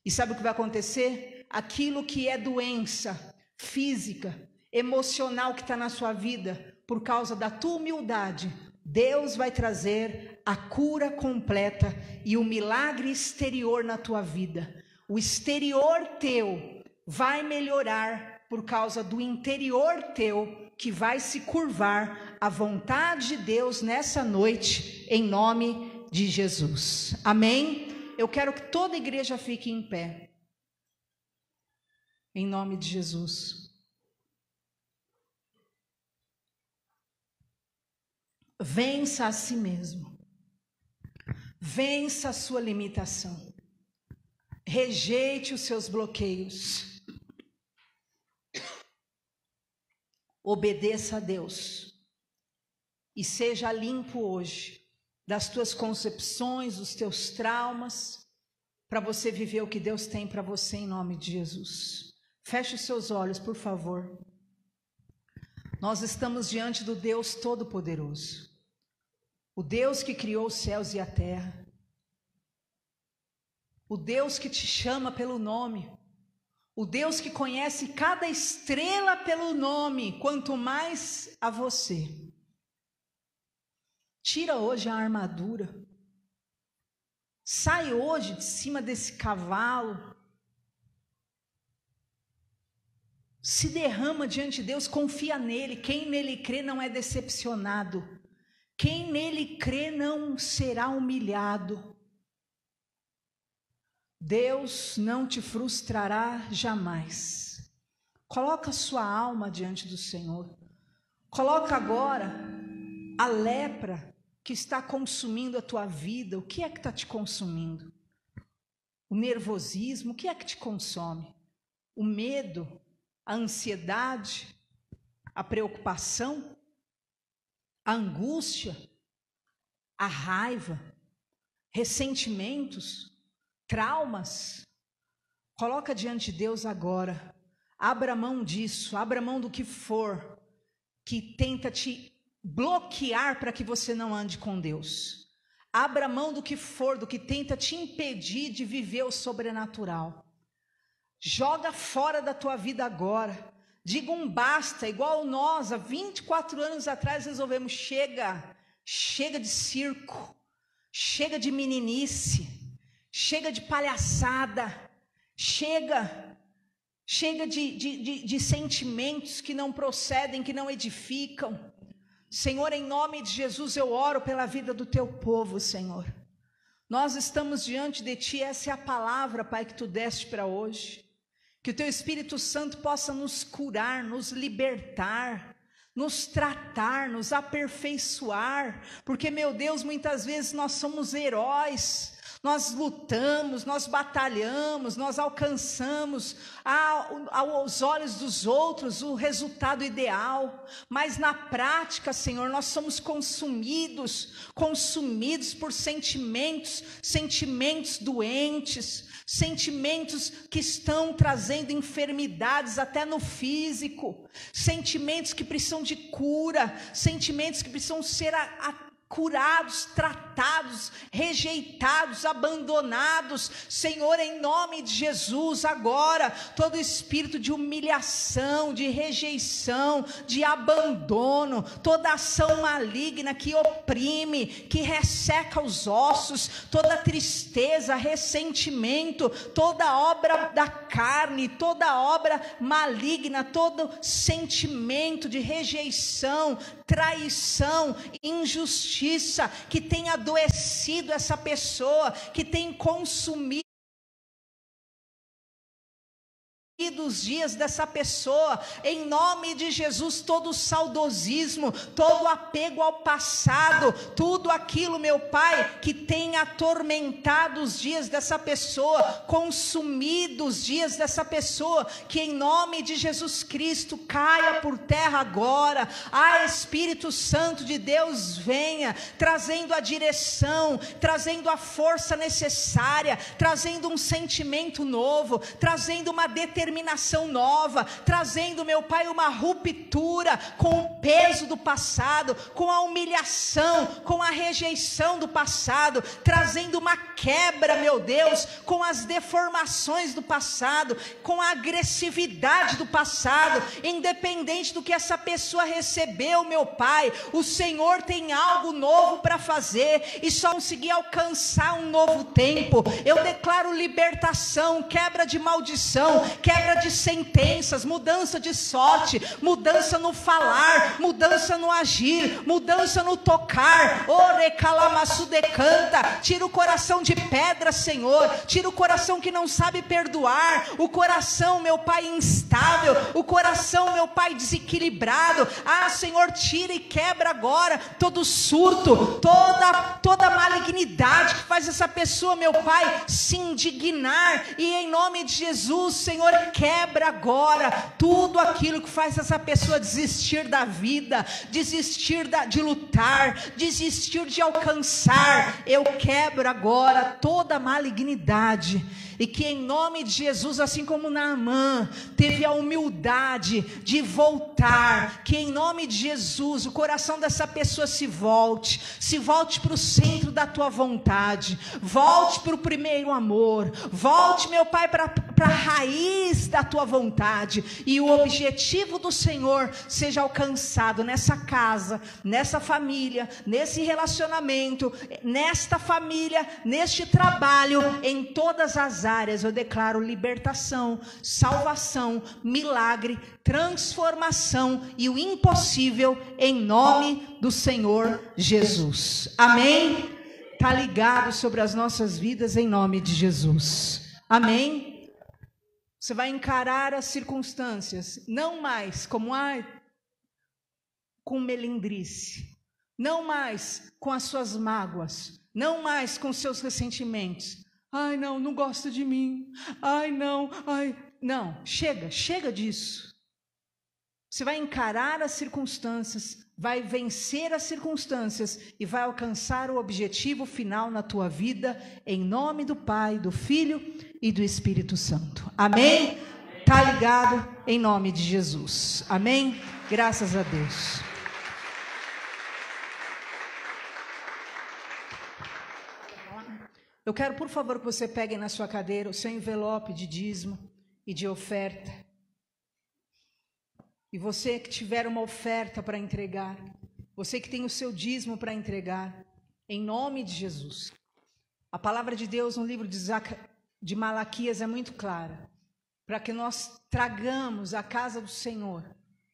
E sabe o que vai acontecer? Aquilo que é doença física, emocional que está na sua vida, por causa da tua humildade, Deus vai trazer a cura completa e o milagre exterior na tua vida. O exterior teu vai melhorar por causa do interior teu, que vai se curvar à vontade de Deus nessa noite, em nome de Jesus. Amém? Eu quero que toda a igreja fique em pé, em nome de Jesus. Vença a si mesmo, vença a sua limitação, rejeite os seus bloqueios, obedeça a Deus e seja limpo hoje das tuas concepções, dos teus traumas, para você viver o que Deus tem para você em nome de Jesus. Feche os seus olhos, por favor. Nós estamos diante do Deus Todo-Poderoso, o Deus que criou os céus e a terra, o Deus que te chama pelo nome, o Deus que conhece cada estrela pelo nome, quanto mais a você. Tira hoje a armadura, sai hoje de cima desse cavalo, se derrama diante de Deus, confia nele. Quem nele crê não é decepcionado, quem nele crê não será humilhado. Deus não te frustrará jamais. Coloca a sua alma diante do Senhor. Coloca agora a lepra que está consumindo a tua vida. O que é que está te consumindo? O nervosismo, o que é que te consome? O medo, a ansiedade, a preocupação, a angústia, a raiva, ressentimentos, traumas. Coloca diante de Deus agora. Abra mão disso, abra mão do que for que tenta te bloquear para que você não ande com Deus. Abra mão do que for, do que tenta te impedir de viver o sobrenatural. Joga fora da tua vida agora. Diga um basta, igual nós, há 24 anos atrás, resolvemos, chega de circo, chega de meninice, chega de palhaçada, chega de sentimentos que não procedem, que não edificam. Senhor, em nome de Jesus, eu oro pela vida do teu povo, Senhor. Nós estamos diante de ti, essa é a palavra, Pai, que tu deste para hoje. Que o teu Espírito Santo possa nos curar, nos libertar, nos tratar, nos aperfeiçoar, porque, meu Deus, muitas vezes nós somos heróis, nós lutamos, nós batalhamos, nós alcançamos aos olhos dos outros o resultado ideal, mas na prática, Senhor, nós somos consumidos por sentimentos doentes, sentimentos que estão trazendo enfermidades até no físico, sentimentos que precisam de cura, sentimentos que precisam ser curados, tratados, rejeitados, abandonados. Senhor, em nome de Jesus, agora, todo espírito de humilhação, de rejeição, de abandono, toda ação maligna que oprime, que resseca os ossos, toda tristeza, ressentimento, toda obra da carne, toda obra maligna, todo sentimento de rejeição, traição, injustiça, que tem adoecido essa pessoa, que tem consumido dos dias dessa pessoa, em nome de Jesus, todo saudosismo, todo apego ao passado, tudo aquilo, meu Pai, que tem atormentado os dias dessa pessoa, consumido os dias dessa pessoa, que em nome de Jesus Cristo caia por terra agora. Espírito Santo de Deus, venha trazendo a direção, trazendo a força necessária, trazendo um sentimento novo, trazendo uma determinação nova, trazendo, meu Pai, uma ruptura com o peso do passado, com a humilhação, com a rejeição do passado, trazendo uma quebra, meu Deus, com as deformações do passado, com a agressividade do passado, independente do que essa pessoa recebeu, meu Pai, o Senhor tem algo novo para fazer, e só conseguir alcançar um novo tempo. Eu declaro libertação, quebra de maldição, quebra de sentenças, mudança de sorte, mudança no falar, mudança no agir, mudança no tocar. Tira o coração de pedra, Senhor, tira o coração que não sabe perdoar, o coração, meu Pai, instável, o coração, meu Pai, desequilibrado. Senhor, tira e quebra agora todo surto, toda malignidade que faz essa pessoa, meu Pai, se indignar, e em nome de Jesus, Senhor, quebra agora tudo aquilo que faz essa pessoa desistir da vida, desistir de lutar, desistir de alcançar. Eu quebro agora toda malignidade, e que em nome de Jesus, assim como Naamã teve a humildade de voltar, que em nome de Jesus o coração dessa pessoa se volte para o centro da tua vontade, volte para o primeiro amor, volte, meu Pai, para a raiz da tua vontade, e o objetivo do Senhor seja alcançado nessa casa, nessa família, nesse relacionamento, nesta família, neste trabalho, em todas as áreas. Eu declaro libertação, salvação, milagre, transformação e o impossível em nome do Senhor Jesus. Amém? Está ligado sobre as nossas vidas em nome de Jesus. Amém? Você vai encarar as circunstâncias, não mais como com melindrice, não mais com as suas mágoas, não mais com seus ressentimentos. Não gosta de mim. Não, chega disso. Você vai encarar as circunstâncias, vai vencer as circunstâncias e vai alcançar o objetivo final na tua vida, em nome do Pai, do Filho e do Espírito Santo. Amém? Tá ligado? Em nome de Jesus. Amém? Graças a Deus. Eu quero, por favor, que você pegue na sua cadeira o seu envelope de dízimo e de oferta. E você que tiver uma oferta para entregar, você que tem o seu dízimo para entregar, em nome de Jesus. A palavra de Deus no livro de Malaquias é muito clara, para que nós tragamos à casa do Senhor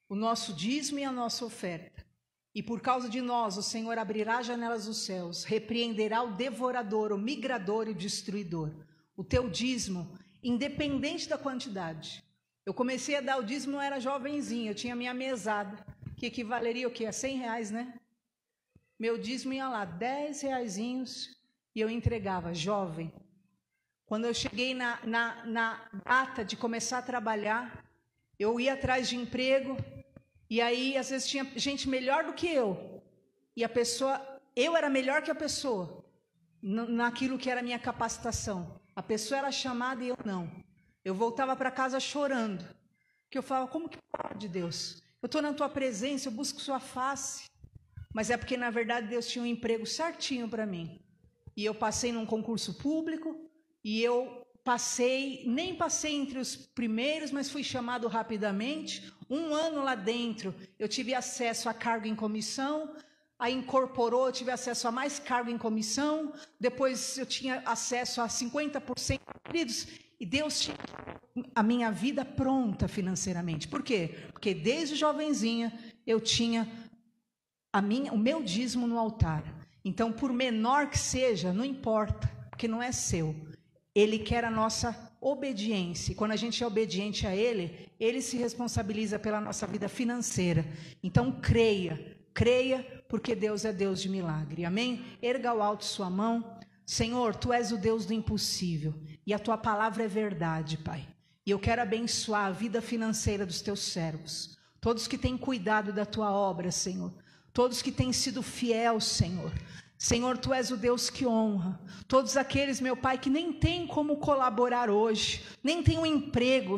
o nosso dízimo e a nossa oferta. E por causa de nós, o Senhor abrirá as janelas dos céus, repreenderá o devorador, o migrador e o destruidor. O teu dízimo, independente da quantidade. Eu comecei a dar o dízimo, eu era jovenzinha, eu tinha minha mesada, que equivaleria o quê? A R$100, né? Meu dízimo ia lá, R$10, e eu entregava, jovem. Quando eu cheguei na data de começar a trabalhar, eu ia atrás de emprego, e aí às vezes tinha gente melhor do que eu, e eu era melhor que a pessoa, naquilo que era a minha capacitação. A pessoa era chamada e eu não. Eu voltava para casa chorando, que eu falava, como que pode, Deus? Eu estou na tua presença, eu busco sua face. Mas é porque, na verdade, Deus tinha um emprego certinho para mim. E eu passei num concurso público, e eu nem passei entre os primeiros, mas fui chamado rapidamente. 1 ano lá dentro, eu tive acesso a cargo em comissão, aí incorporou, eu tive acesso a mais cargo em comissão, depois eu tinha acesso a 50%, queridos, e Deus tinha a minha vida pronta financeiramente. Por quê? Porque desde jovenzinha eu tinha o meu dízimo no altar. Então, por menor que seja, não importa, porque não é seu. Ele quer a nossa obediência. E quando a gente é obediente a Ele, Ele se responsabiliza pela nossa vida financeira. Então, creia, porque Deus é Deus de milagre. Amém? Erga ao alto sua mão. Senhor, Tu és o Deus do impossível. E a Tua palavra é verdade, Pai. E eu quero abençoar a vida financeira dos Teus servos. Todos que têm cuidado da Tua obra, Senhor. Todos que têm sido fiel, Senhor. Senhor, Tu és o Deus que honra. Todos aqueles, meu Pai, que nem têm como colaborar hoje, nem têm um emprego,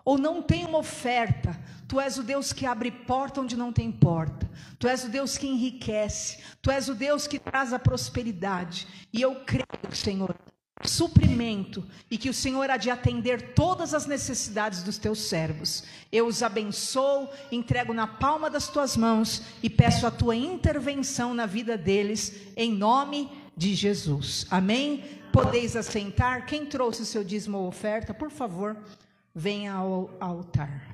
ou não têm uma oferta. Tu és o Deus que abre porta onde não tem porta. Tu és o Deus que enriquece. Tu és o Deus que traz a prosperidade. E eu creio, Senhor, suprimento, e que o Senhor há de atender todas as necessidades dos teus servos. Eu os abençoo, entrego na palma das tuas mãos e peço a tua intervenção na vida deles, em nome de Jesus. Amém? Podeis assentar. Quem trouxe o seu dízimo ou oferta, por favor, venha ao altar.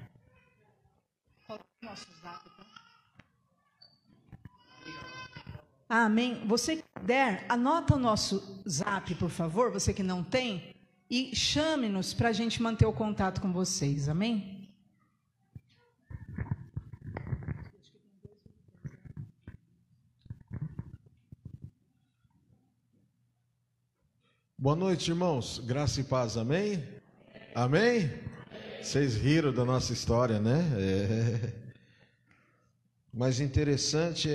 Amém. Você que puder, anota o nosso zap, por favor, você que não tem, e chame-nos para a gente manter o contato com vocês. Amém? Boa noite, irmãos. Graça e paz, amém? Amém? Vocês riram da nossa história, né? Mas interessante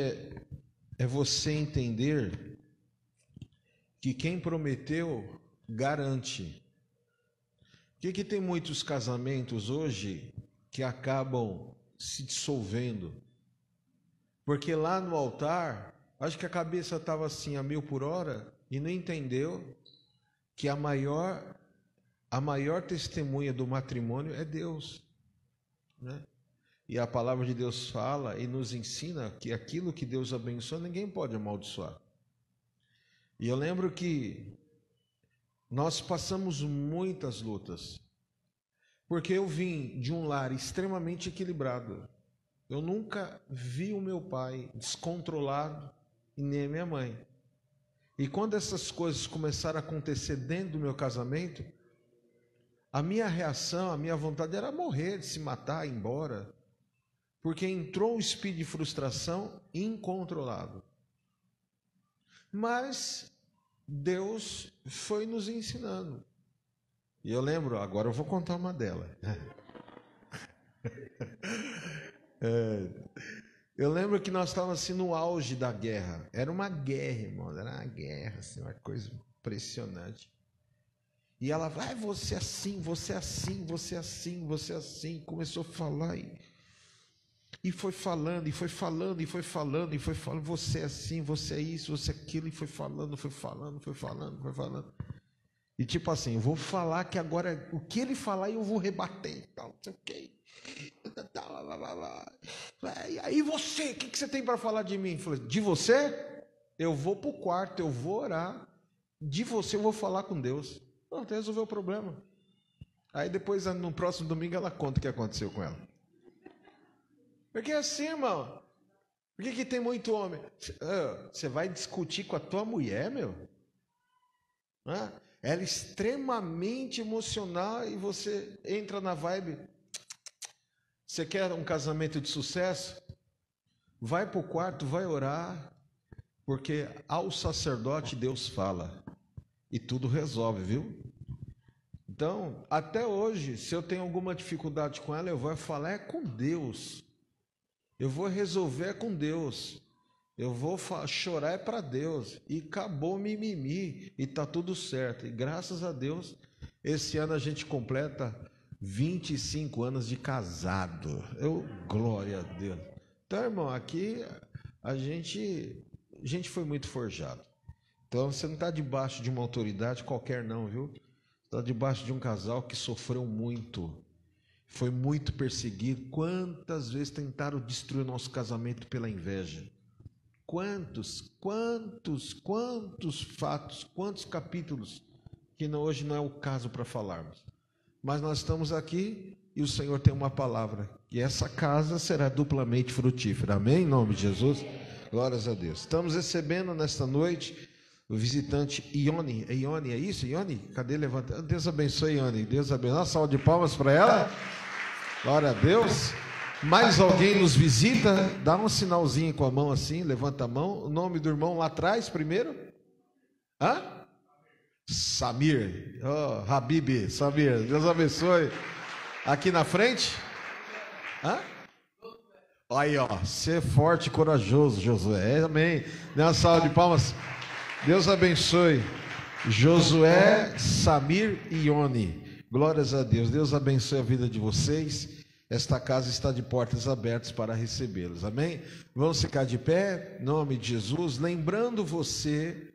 é você entender que quem prometeu garante. Por que tem muitos casamentos hoje que acabam se dissolvendo? Porque lá no altar, acho que a cabeça estava assim a 1000 por hora e não entendeu que a maior testemunha do matrimônio é Deus, né? E a palavra de Deus fala e nos ensina que aquilo que Deus abençoa, ninguém pode amaldiçoar. E eu lembro que nós passamos muitas lutas, porque eu vim de um lar extremamente equilibrado. Eu nunca vi o meu pai descontrolado e nem a minha mãe. E quando essas coisas começaram a acontecer dentro do meu casamento, a minha reação, a minha vontade era morrer, de se matar, ir embora. Porque entrou um espírito de frustração incontrolável. Mas Deus foi nos ensinando. E eu lembro, agora eu vou contar uma delas. Eu lembro que nós estávamos assim no auge da guerra. Era uma guerra, irmão. Era uma guerra, assim, uma coisa impressionante. E ela vai, você assim, você assim, você assim, você assim. Começou a falar e foi falando, e foi falando, e foi falando, e foi falando, você é assim, você é isso, você é aquilo, e foi falando, foi falando, foi falando, foi falando. E tipo assim, eu vou falar que agora, o que ele falar eu vou rebater, tal, não sei o quê. E aí você, o que você tem para falar de mim? Eu falei, de você? Eu vou para o quarto, eu vou orar. De você eu vou falar com Deus. Pronto, resolveu o problema. Aí depois, no próximo domingo, ela conta o que aconteceu com ela. Porque assim, irmão, por que tem muito homem? Você vai discutir com a tua mulher, meu? Ela é extremamente emocional e você entra na vibe. Você quer um casamento de sucesso? Vai para o quarto, vai orar, porque ao sacerdote Deus fala e tudo resolve, viu? Então, até hoje, se eu tenho alguma dificuldade com ela, eu vou falar com Deus. Eu vou resolver com Deus. Eu vou chorar para Deus. E acabou o mimimi. E está tudo certo. E graças a Deus, esse ano a gente completa 25 anos de casado. Glória a Deus. Então, irmão, aqui a gente foi muito forjado. Então, você não está debaixo de uma autoridade qualquer não, viu? Está debaixo de um casal que sofreu muito. Foi muito perseguido. Quantas vezes tentaram destruir o nosso casamento pela inveja? Quantos fatos, quantos capítulos que hoje não é o caso para falarmos. Mas nós estamos aqui e o Senhor tem uma palavra. E essa casa será duplamente frutífera. Amém? Em nome de Jesus. Glórias a Deus. Estamos recebendo nesta noite o visitante Ione. É Ione, é isso? Ione? Cadê? Levanta. Deus abençoe, Ione. Deus abençoe. Uma salva de palmas para ela. Glória a Deus. Mais alguém nos visita? Dá um sinalzinho com a mão assim, levanta a mão. O nome do irmão lá atrás primeiro? Samir. Habib, Samir. Deus abençoe. Aqui na frente? Aí, ser forte e corajoso, Josué. Amém. Dê uma salva de palmas. Deus abençoe. Josué, Samir e Ione. Glórias a Deus. Deus abençoe a vida de vocês. Esta casa está de portas abertas para recebê-los. Amém? Vamos ficar de pé, em nome de Jesus. Lembrando você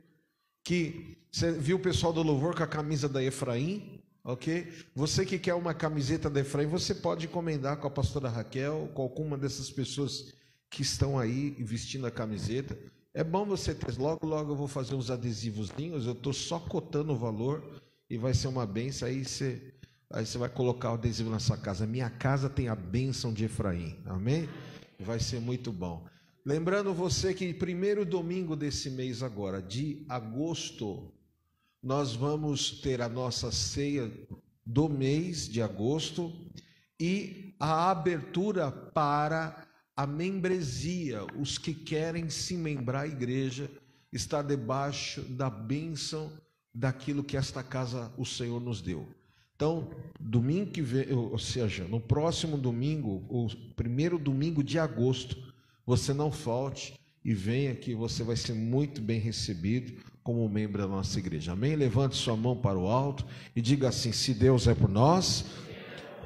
que você viu o pessoal do louvor com a camisa da Efraim, ok? Você que quer uma camiseta da Efraim, você pode encomendar com a pastora Raquel, com alguma dessas pessoas que estão aí vestindo a camiseta. É bom você ter. Logo eu vou fazer uns adesivozinhos. Eu estou só cotando o valor e vai ser uma bênção. Aí você vai colocar o adesivo na sua casa. Minha casa tem a bênção de Efraim. Amém? Vai ser muito bom. Lembrando você que primeiro domingo desse mês agora, de agosto, nós vamos ter a nossa ceia do mês de agosto e a abertura para a membresia. Os que querem se membrar à igreja, estar debaixo da bênção daquilo que esta casa o Senhor nos deu. Então, domingo que vem, ou seja, no próximo domingo, o primeiro domingo de agosto, você não falte e venha que você vai ser muito bem recebido como membro da nossa igreja. Amém? Levante sua mão para o alto e diga assim: se Deus é por nós,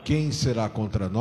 quem será contra nós?